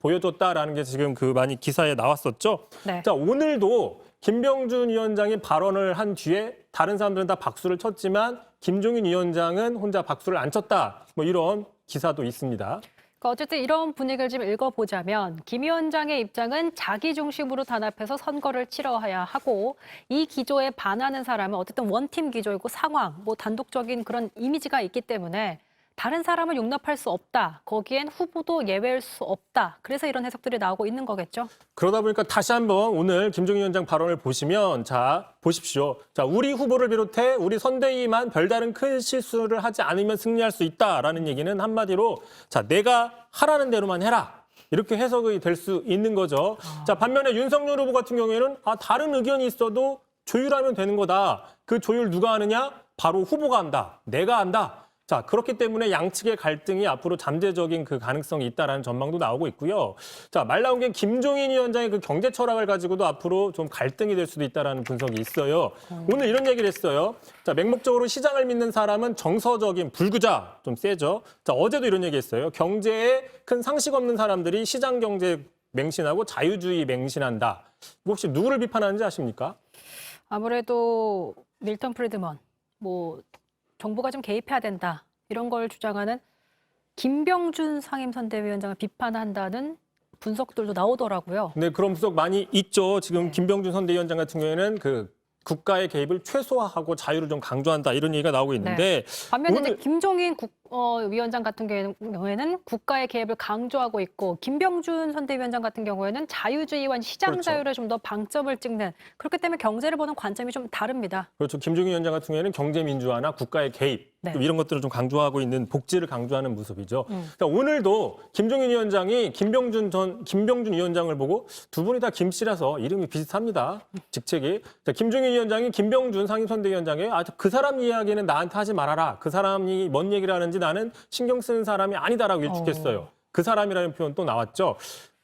보여줬다라는 게 지금 그 많이 기사에 나왔었죠. 네. 자, 오늘도 김병준 위원장이 발언을 한 뒤에 다른 사람들은 다 박수를 쳤지만 김종인 위원장은 혼자 박수를 안 쳤다. 뭐 이런 기사도 있습니다. 그러니까 어쨌든 이런 분위기를 좀 읽어보자면 김 위원장의 입장은 자기 중심으로 단합해서 선거를 치러야 하고 이 기조에 반하는 사람은 어쨌든 원팀 기조이고 상황, 뭐 단독적인 그런 이미지가 있기 때문에 다른 사람을 용납할 수 없다. 거기엔 후보도 예외일 수 없다. 그래서 이런 해석들이 나오고 있는 거겠죠. 그러다 보니까 다시 한번 오늘 김종인 위원장 발언을 보시면 자 보십시오. 자 우리 후보를 비롯해 우리 선대위만 별다른 큰 실수를 하지 않으면 승리할 수 있다라는 얘기는 한마디로 자 내가 하라는 대로만 해라. 이렇게 해석이 될 수 있는 거죠. 자 반면에 윤석열 후보 같은 경우에는 다른 의견이 있어도 조율하면 되는 거다. 그 조율 누가 하느냐? 바로 후보가 한다. 내가 한다. 자, 그렇기 때문에 양측의 갈등이 앞으로 잠재적인 그 가능성이 있다라는 전망도 나오고 있고요. 자, 말 나온 게 김종인 위원장의 그 경제 철학을 가지고도 앞으로 좀 갈등이 될 수도 있다라는 분석이 있어요. 오늘 이런 얘기를 했어요. 자, 맹목적으로 시장을 믿는 사람은 정서적인 불구자 좀 세죠. 자, 어제도 이런 얘기 했어요. 경제에 큰 상식 없는 사람들이 시장 경제 맹신하고 자유주의 맹신한다. 혹시 누구를 비판하는지 아십니까? 아무래도 밀턴 프리드먼, 뭐 정부가 좀 개입해야 된다. 이런 걸 주장하는 김병준 상임선대위원장을 비판한다는 분석들도 나오더라고요. 네, 그런 분석 많이 있죠. 지금 김병준 선대위원장 같은 경우에는 그 국가의 개입을 최소화하고 자유를 좀 강조한다 이런 얘기가 나오고 있는데 반면에 이제 김종인 위원장 같은 경우에는 국가의 개입을 강조하고 있고 김병준 선대위원장 같은 경우에는 자유주의와 시장 그렇죠. 자유를 좀 더 방점을 찍는 그렇기 때문에 경제를 보는 관점이 좀 다릅니다. 그렇죠. 김종인 위원장 같은 경우에는 경제 민주화나 국가의 개입 네. 또 이런 것들을 좀 강조하고 있는 복지를 강조하는 모습이죠. 그러니까 오늘도 김종인 위원장이 김병준 위원장을 보고 두 분이 다 김씨라서 이름이 비슷합니다. 직책이. 자, 김종인 위원장이 김병준 상임선대위원장에 그 사람 이야기는 나한테 하지 말아라. 그 사람이 뭔 얘기를 하는지 나는 신경 쓰는 사람이 아니다라고 일축했어요. 그 사람이라는 표현 또 나왔죠.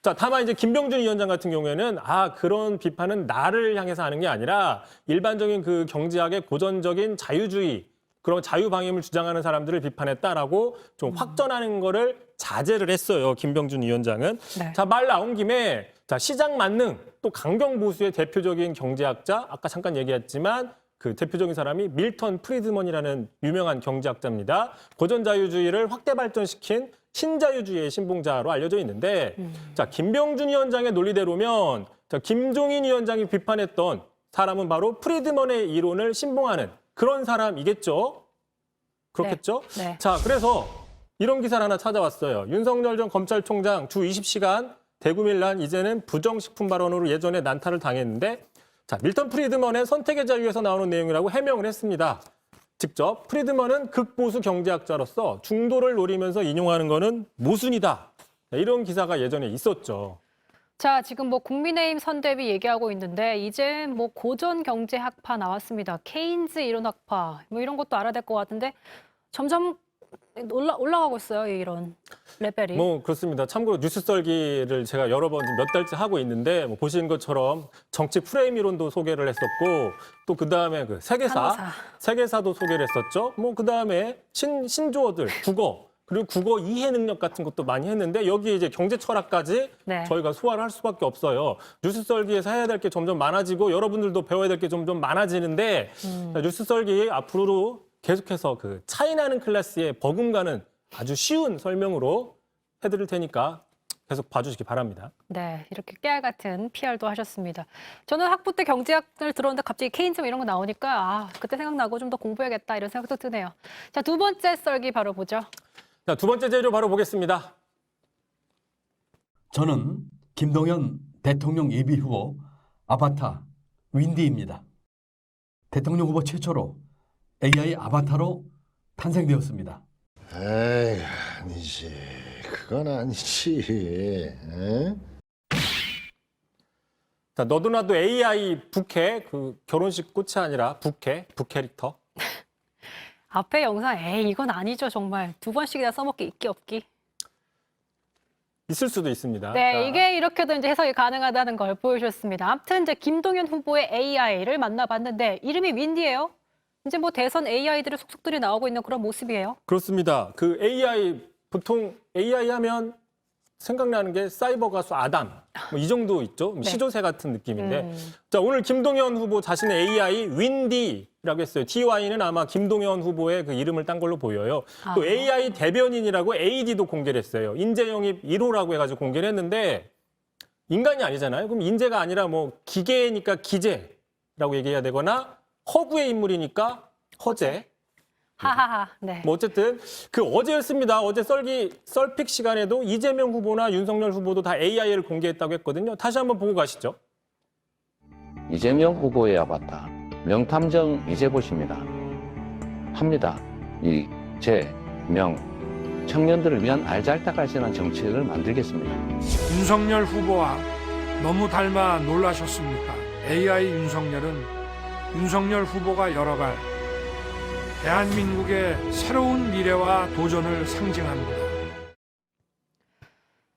자, 다만 이제 김병준 위원장 같은 경우에는 그런 비판은 나를 향해서 하는 게 아니라 일반적인 그 경제학의 고전적인 자유주의 그런 자유방임을 주장하는 사람들을 비판했다라고 좀 확전하는 거를 자제를 했어요. 김병준 위원장은. 네. 자, 말 나온 김에 자, 시장 만능 또 강경 보수의 대표적인 경제학자 아까 잠깐 얘기했지만 그 대표적인 사람이 밀턴 프리드먼이라는 유명한 경제학자입니다. 고전 자유주의를 확대 발전시킨 신자유주의의 신봉자로 알려져 있는데 자, 김병준 위원장의 논리대로면 자, 김종인 위원장이 비판했던 사람은 바로 프리드먼의 이론을 신봉하는 그런 사람이겠죠? 그렇겠죠? 네. 네. 자, 그래서 이런 기사를 하나 찾아왔어요. 윤석열 전 검찰총장 주 20시간 대구밀란 이제는 부정식품 발언으로 예전에 난타를 당했는데 자, 밀턴 프리드먼의 선택의 자유에서 나오는 내용이라고 해명을 했습니다. 직접 프리드먼은 극보수 경제학자로서 중도를 노리면서 인용하는 거는 모순이다. 이런 기사가 예전에 있었죠. 자, 지금 뭐 국민의힘 선대위 얘기하고 있는데 이제 뭐 고전 경제학파 나왔습니다. 케인즈 이론학파 뭐 이런 것도 알아야 될 것 같은데 점점 올라가고 있어요. 이런 레벨이. 뭐 그렇습니다. 참고로 뉴스 썰기를 제가 여러 번 몇 달째 하고 있는데 뭐 보시는 것처럼 정치 프레임 이론도 소개를 했었고 또 그다음에 그 세계사도 소개를 했었죠. 뭐 그다음에 신조어들, 국어 그리고 국어 이해 능력 같은 것도 많이 했는데 여기에 이제 경제 철학까지 네. 저희가 소화를 할 수밖에 없어요. 뉴스 썰기에서 해야 될 게 점점 많아지고 여러분들도 배워야 될 게 점점 많아지는데 뉴스 썰기 앞으로 계속해서 그 차이나는 클래스의 버금가는 아주 쉬운 설명으로 해드릴 테니까 계속 봐주시기 바랍니다. 네, 이렇게 깨알 같은 PR도 하셨습니다. 저는 학부 때 경제학을 들었는데 갑자기 케인즈 이런 거 나오니까 그때 생각나고 좀 더 공부해야겠다 이런 생각도 드네요. 자, 두 번째 썰기 바로 보죠. 자, 두 번째 재료 바로 보겠습니다. 저는 김동연 대통령 예비 후보 아바타 윈디입니다. 대통령 후보 최초로 AI 아바타로 탄생되었습니다. 에이, 아니지. 그건 아니지. 에? 자, 너도 나도 AI 부캐, 그 결혼식 꽃이 아니라 부캐, 부캐릭터. 앞에 영상 이건 아니죠 정말. 두 번씩이나 써먹기 있기 없기. 있을 수도 있습니다. 네, 자, 이게 이렇게도 이제 해석이 가능하다는 걸 보여주셨습니다. 아무튼 이제 김동연 후보의 AI를 만나봤는데 이름이 윈디예요. 이제 뭐 대선 AI들의 속속들이 나오고 있는 그런 모습이에요. 그렇습니다. 그 AI, 보통 AI 하면 생각나는 게 사이버 가수 아담, 뭐 이 정도 있죠. 시조새 같은 느낌인데. 자, 오늘 김동연 후보 자신의 AI 윈디라고 했어요. TY는 아마 김동연 후보의 그 이름을 딴 걸로 보여요. 또 AI 대변인이라고 AD도 공개를 했어요. 인재 영입 1호라고 해가지고 공개를 했는데 인간이 아니잖아요. 그럼 인재가 아니라 뭐 기계니까 기재라고 얘기해야 되거나 허구의 인물이니까 허재. 하하하. 네. 뭐 어쨌든 그 어제였습니다. 어제 썰픽 시간에도 이재명 후보나 윤석열 후보도 다 AI를 공개했다고 했거든요. 다시 한번 보고 가시죠. 이재명 후보의 아바타 명탐정 이재보십니다. 합니다. 이재명 청년들을 위한 알잘딱알잘한 정책을 만들겠습니다. 윤석열 후보와 너무 닮아 놀라셨습니까? AI 윤석열은 윤석열 후보가 열어갈 대한민국의 새로운 미래와 도전을 상징합니다.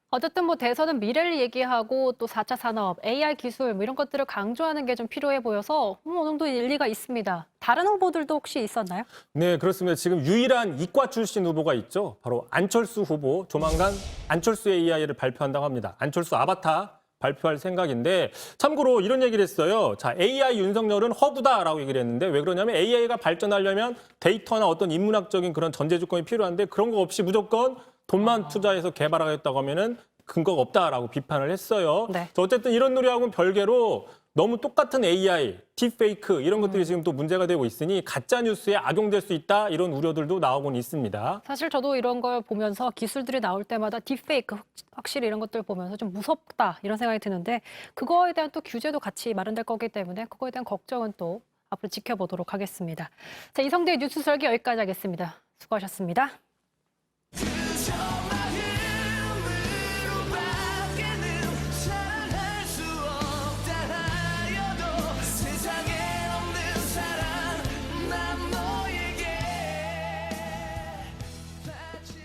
어쨌든 뭐 대선은 미래를 얘기하고 또 4차 산업, AI 기술 뭐 이런 것들을 강조하는 게 좀 필요해 보여서 어느 정도 일리가 있습니다. 다른 후보들도 혹시 있었나요? 네, 그렇습니다. 지금 유일한 이과 출신 후보가 있죠. 바로 안철수 후보. 조만간 안철수 AI를 발표한다고 합니다. 안철수 아바타 발표할 생각인데 참고로 이런 얘기를 했어요. 자, AI 윤석열은 허구다라고 얘기를 했는데 왜 그러냐면 AI가 발전하려면 데이터나 어떤 인문학적인 그런 전제 조건이 필요한데 그런 거 없이 무조건 돈만 투자해서 개발하겠다고 하면은 근거가 없다라고 비판을 했어요. 네. 어쨌든 이런 논의하고는 별개로 너무 똑같은 AI, 딥페이크 이런 것들이 지금 또 문제가 되고 있으니 가짜 뉴스에 악용될 수 있다 이런 우려들도 나오고는 있습니다. 사실 저도 이런 걸 보면서 기술들이 나올 때마다 딥페이크 확실히 이런 것들 보면서 좀 무섭다 이런 생각이 드는데 그거에 대한 또 규제도 같이 마련될 거기 때문에 그거에 대한 걱정은 또 앞으로 지켜보도록 하겠습니다. 자, 이성대의 뉴스 설계 여기까지 하겠습니다. 수고하셨습니다.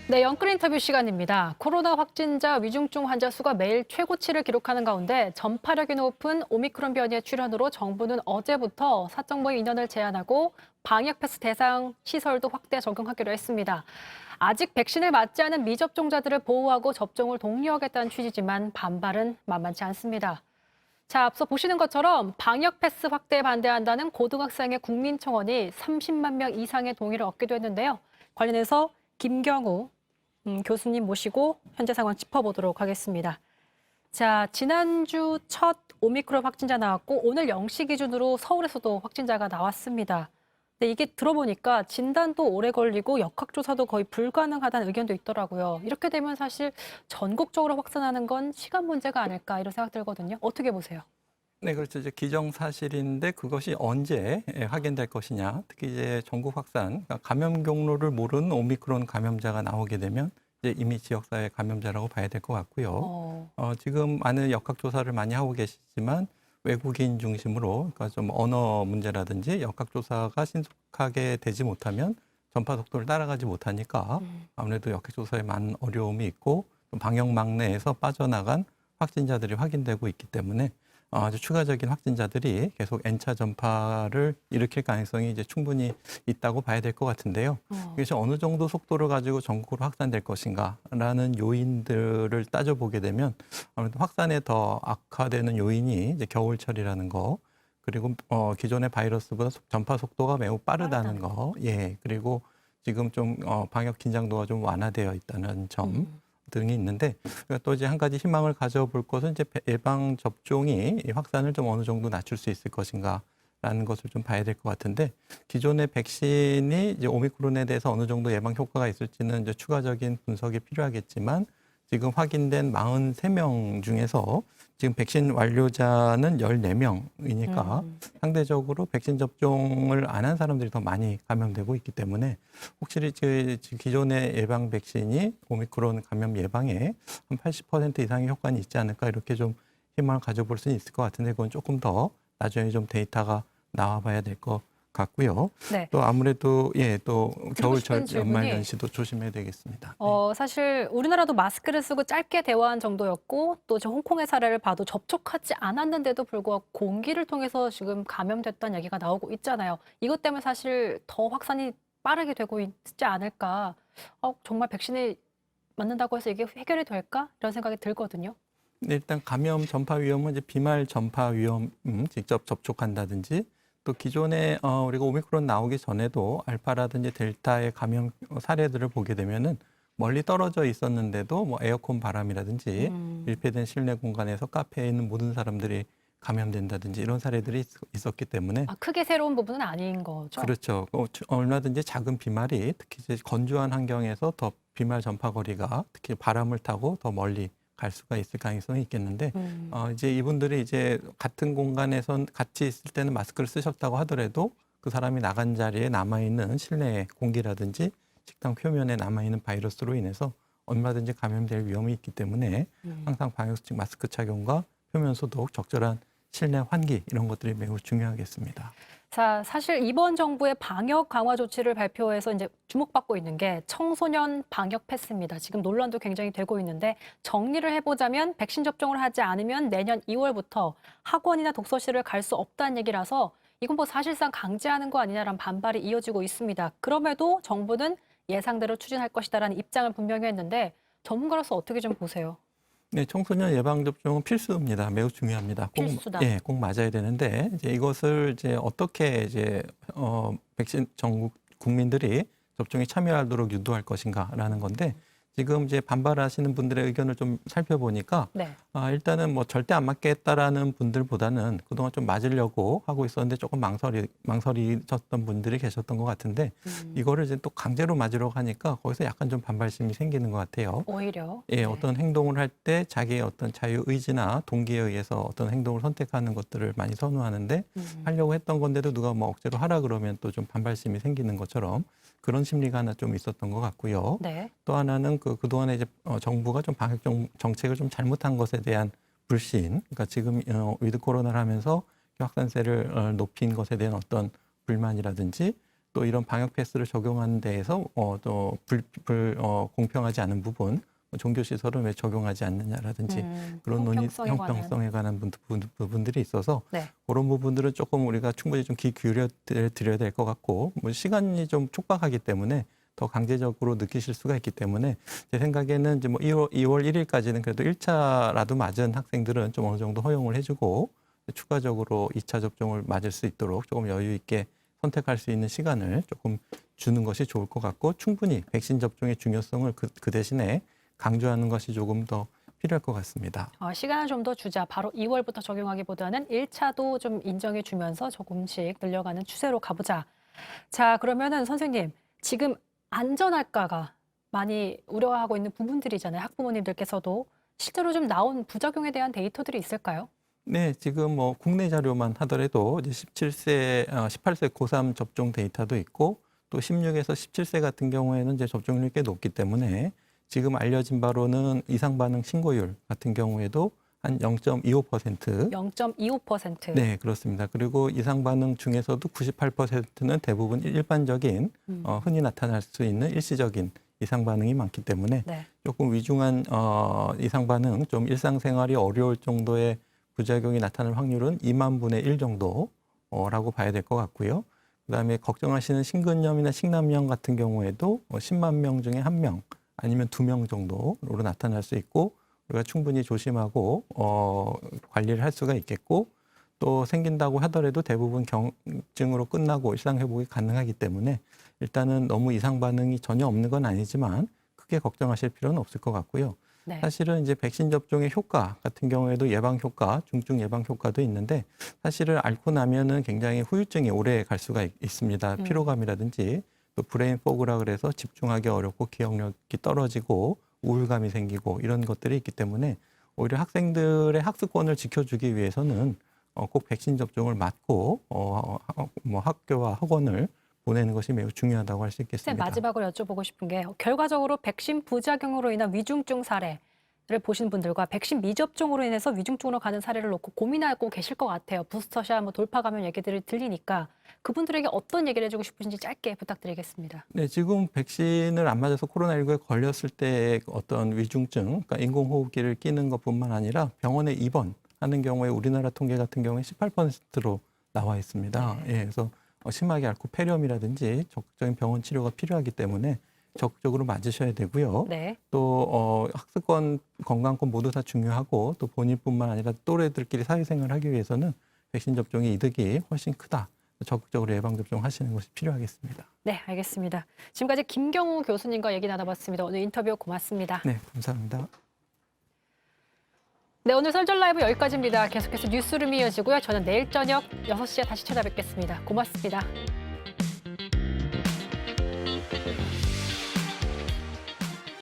네, 영끌 인터뷰 시간입니다. 코로나 확진자 위중증 환자 수가 매일 최고치를 기록하는 가운데 전파력이 높은 오미크론 변이의 출현으로 정부는 어제부터 사적 모임 인원을 제한하고 방역 패스 대상 시설도 확대 적용하기로 했습니다. 아직 백신을 맞지 않은 미접종자들을 보호하고 접종을 독려하겠다는 취지지만 반발은 만만치 않습니다. 자, 앞서 보시는 것처럼 방역 패스 확대에 반대한다는 고등학생의 국민청원이 30만 명 이상의 동의를 얻기도 했는데요. 관련해서 김경우 교수님 모시고 현재 상황 짚어보도록 하겠습니다. 자, 지난주 첫 오미크론 확진자 나왔고 오늘 0시 기준으로 서울에서도 확진자가 나왔습니다. 근데 이게 들어보니까 진단도 오래 걸리고 역학조사도 거의 불가능하다는 의견도 있더라고요. 이렇게 되면 사실 전국적으로 확산하는 건 시간 문제가 아닐까 이런 생각 들거든요. 어떻게 보세요? 네, 그렇죠. 이제 기정사실인데 그것이 언제 확인될 것이냐. 특히 이제 전국 확산, 그러니까 감염 경로를 모르는 오미크론 감염자가 나오게 되면 이제 이미 지역사회 감염자라고 봐야 될 것 같고요. 지금 많은 역학조사를 많이 하고 계시지만 외국인 중심으로 그러니까 좀 언어 문제라든지 역학조사가 신속하게 되지 못하면 전파 속도를 따라가지 못하니까 아무래도 역학조사에 많은 어려움이 있고 또 방역망 내에서 빠져나간 확진자들이 확인되고 있기 때문에 아주 추가적인 확진자들이 계속 N차 전파를 일으킬 가능성이 이제 충분히 있다고 봐야 될 것 같은데요. 그래서 어느 정도 속도를 가지고 전국으로 확산될 것인가라는 요인들을 따져보게 되면 아무래도 확산에 더 악화되는 요인이 이제 겨울철이라는 거, 그리고 기존의 바이러스보다 전파 속도가 매우 빠르다는 거, 예, 그리고 지금 좀 방역 긴장도가 좀 완화되어 있다는 점. 등이 있는데 또 이제 한 가지 희망을 가져볼 것은 이제 예방 접종이 이 확산을 좀 어느 정도 낮출 수 있을 것인가라는 것을 좀 봐야 될 것 같은데 기존의 백신이 이제 오미크론에 대해서 어느 정도 예방 효과가 있을지는 이제 추가적인 분석이 필요하겠지만 지금 확인된 43명 중에서 지금 백신 완료자는 14명이니까 상대적으로 백신 접종을 안 한 사람들이 더 많이 감염되고 있기 때문에 확실히 기존의 예방 백신이 오미크론 감염 예방에 한 80% 이상의 효과는 있지 않을까 이렇게 좀 희망을 가져볼 수는 있을 것 같은데 그건 조금 더 나중에 좀 데이터가 나와봐야 될 것 같고요. 네. 또 아무래도 또 겨울철 질문이 연말 연시도 조심해야 되겠습니다. 사실 우리나라도 마스크를 쓰고 짧게 대화한 정도였고 또 저 홍콩의 사례를 봐도 접촉하지 않았는데도 불구하고 공기를 통해서 지금 감염됐다는 얘기가 나오고 있잖아요. 이것 때문에 사실 더 확산이 빠르게 되고 있지 않을까. 정말 백신이 맞는다고 해서 이게 해결이 될까? 이런 생각이 들거든요. 일단 감염 전파 위험은 이제 비말 전파 위험 직접 접촉한다든지 또 기존에 우리가 오미크론 나오기 전에도 알파라든지 델타의 감염 사례들을 보게 되면은 멀리 떨어져 있었는데도 뭐 에어컨 바람이라든지 밀폐된 실내 공간에서 카페에 있는 모든 사람들이 감염된다든지 이런 사례들이 있었기 때문에 크게 새로운 부분은 아닌 거죠. 그렇죠. 얼마든지 작은 비말이 특히 이제 건조한 환경에서 더 비말 전파 거리가 특히 바람을 타고 더 멀리 갈 수가 있을 가능성이 있겠는데 이제 이분들이 이제 같은 공간에서 같이 있을 때는 마스크를 쓰셨다고 하더라도 그 사람이 나간 자리에 남아있는 실내 공기라든지 식당 표면에 남아있는 바이러스로 인해서 얼마든지 감염될 위험이 있기 때문에 항상 방역수칙 마스크 착용과 표면 소독, 적절한 실내 환기 이런 것들이 매우 중요하겠습니다. 자, 사실 이번 정부의 방역 강화 조치를 발표해서 이제 주목받고 있는 게 청소년 방역 패스입니다. 지금 논란도 굉장히 되고 있는데 정리를 해보자면 백신 접종을 하지 않으면 내년 2월부터 학원이나 독서실을 갈 수 없다는 얘기라서 이건 뭐 사실상 강제하는 거 아니냐라는 반발이 이어지고 있습니다. 그럼에도 정부는 예상대로 추진할 것이다라는 입장을 분명히 했는데 전문가로서 어떻게 좀 보세요? 네, 청소년 예방 접종은 필수입니다. 매우 중요합니다. 필수다. 꼭 맞아야 되는데 이제 이것을 이제 어떻게 이제 백신 전국 국민들이 접종에 참여하도록 유도할 것인가라는 건데 지금 이제 반발하시는 분들의 의견을 좀 살펴보니까 일단은 뭐 절대 안 맞겠다라는 분들보다는 그동안 좀 맞으려고 하고 있었는데 조금 망설이셨던 분들이 계셨던 것 같은데 이거를 이제 또 강제로 맞으려고 하니까 거기서 약간 좀 반발심이 생기는 것 같아요. 오히려. 예, 어떤 행동을 할 때 자기의 어떤 자유 의지나 동기에 의해서 어떤 행동을 선택하는 것들을 많이 선호하는데 하려고 했던 건데도 누가 뭐 억지로 하라 그러면 또 좀 반발심이 생기는 것처럼 그런 심리가 하나 좀 있었던 것 같고요. 또 하나는 그동안에 이제 정부가 좀 방역 정책을 좀 잘못한 것에 대한 불신, 그러니까 지금 위드 코로나를 하면서 확산세를 높인 것에 대한 어떤 불만이라든지 또 이런 방역 패스를 적용하는 데에서 또 공평하지 않은 부분, 종교시설은 왜 적용하지 않느냐라든지 그런 형평성에 관한 부분들이 있어서 그런 부분들은 조금 우리가 충분히 좀 귀 기울여 드려야 될 것 같고 뭐 시간이 좀 촉박하기 때문에 더 강제적으로 느끼실 수가 있기 때문에 제 생각에는 이제 뭐 2월 1일까지는 그래도 1차라도 맞은 학생들은 좀 어느 정도 허용을 해주고 추가적으로 2차 접종을 맞을 수 있도록 조금 여유 있게 선택할 수 있는 시간을 조금 주는 것이 좋을 것 같고 충분히 백신 접종의 중요성을 그 대신에 강조하는 것이 조금 더 필요할 것 같습니다. 시간을 좀 더 주자. 바로 2월부터 적용하기보다는 1차도 좀 인정해 주면서 조금씩 늘려가는 추세로 가보자. 자, 그러면은 선생님, 지금 안전할까가 많이 우려하고 있는 부분들이잖아요. 학부모님들께서도 실제로 좀 나온 부작용에 대한 데이터들이 있을까요? 네, 지금 뭐 국내 자료만 하더라도 이제 18세 고3 접종 데이터도 있고 또 16에서 17세 같은 경우에는 이제 접종률이 꽤 높기 때문에 지금 알려진 바로는 이상 반응 신고율 같은 경우에도 한 0.25%. 0.25%. 네, 그렇습니다. 그리고 이상 반응 중에서도 98%는 대부분 일반적인 흔히 나타날 수 있는 일시적인 이상 반응이 많기 때문에 조금 위중한 이상 반응, 좀 일상생활이 어려울 정도의 부작용이 나타날 확률은 2만 분의 1 정도라고 봐야 될 것 같고요. 그다음에 걱정하시는 심근염이나 식남염 같은 경우에도 10만 명 중에 1명 아니면 2명 정도로 나타날 수 있고 우리가 충분히 조심하고 관리를 할 수가 있겠고 또 생긴다고 하더라도 대부분 경증으로 끝나고 일상 회복이 가능하기 때문에 일단은 너무 이상 반응이 전혀 없는 건 아니지만 크게 걱정하실 필요는 없을 것 같고요. 네. 사실은 이제 백신 접종의 효과 같은 경우에도 예방 효과, 중증 예방 효과도 있는데 사실은 앓고 나면은 굉장히 후유증이 오래 갈 수가 있습니다. 피로감이라든지 또 브레인 포그라 그래서 집중하기 어렵고 기억력이 떨어지고 우울감이 생기고 이런 것들이 있기 때문에 오히려 학생들의 학습권을 지켜주기 위해서는 꼭 백신 접종을 맞고 뭐 학교와 학원을 보내는 것이 매우 중요하다고 할 수 있겠습니다. 선생님, 마지막으로 여쭤보고 싶은 게 결과적으로 백신 부작용으로 인한 위중증 사례를 보신 분들과 백신 미접종으로 인해서 위중증으로 가는 사례를 놓고 고민하고 계실 것 같아요. 부스터샷, 뭐 돌파 감염 얘기들을 들리니까 그분들에게 어떤 얘기를 해주고 싶으신지 짧게 부탁드리겠습니다. 네, 지금 백신을 안 맞아서 코로나19에 걸렸을 때의 어떤 위중증, 그러니까 인공호흡기를 끼는 것뿐만 아니라 병원에 입원하는 경우에 우리나라 통계 같은 경우에 18%로 나와 있습니다. 예, 그래서 심하게 앓고 폐렴이라든지 적극적인 병원 치료가 필요하기 때문에 적극적으로 맞으셔야 되고요. 네. 또 학습권, 건강권 모두 다 중요하고 또 본인뿐만 아니라 또래들끼리 사회생활을 하기 위해서는 백신 접종의 이득이 훨씬 크다. 적극적으로 예방접종 하시는 것이 필요하겠습니다. 네, 알겠습니다. 지금까지 김경우 교수님과 얘기 나눠봤습니다. 오늘 인터뷰 고맙습니다. 네, 감사합니다. 네, 오늘 설전 라이브 여기까지입니다. 계속해서 뉴스룸이 이어지고요. 저는 내일 저녁 6시에 다시 찾아뵙겠습니다. 고맙습니다.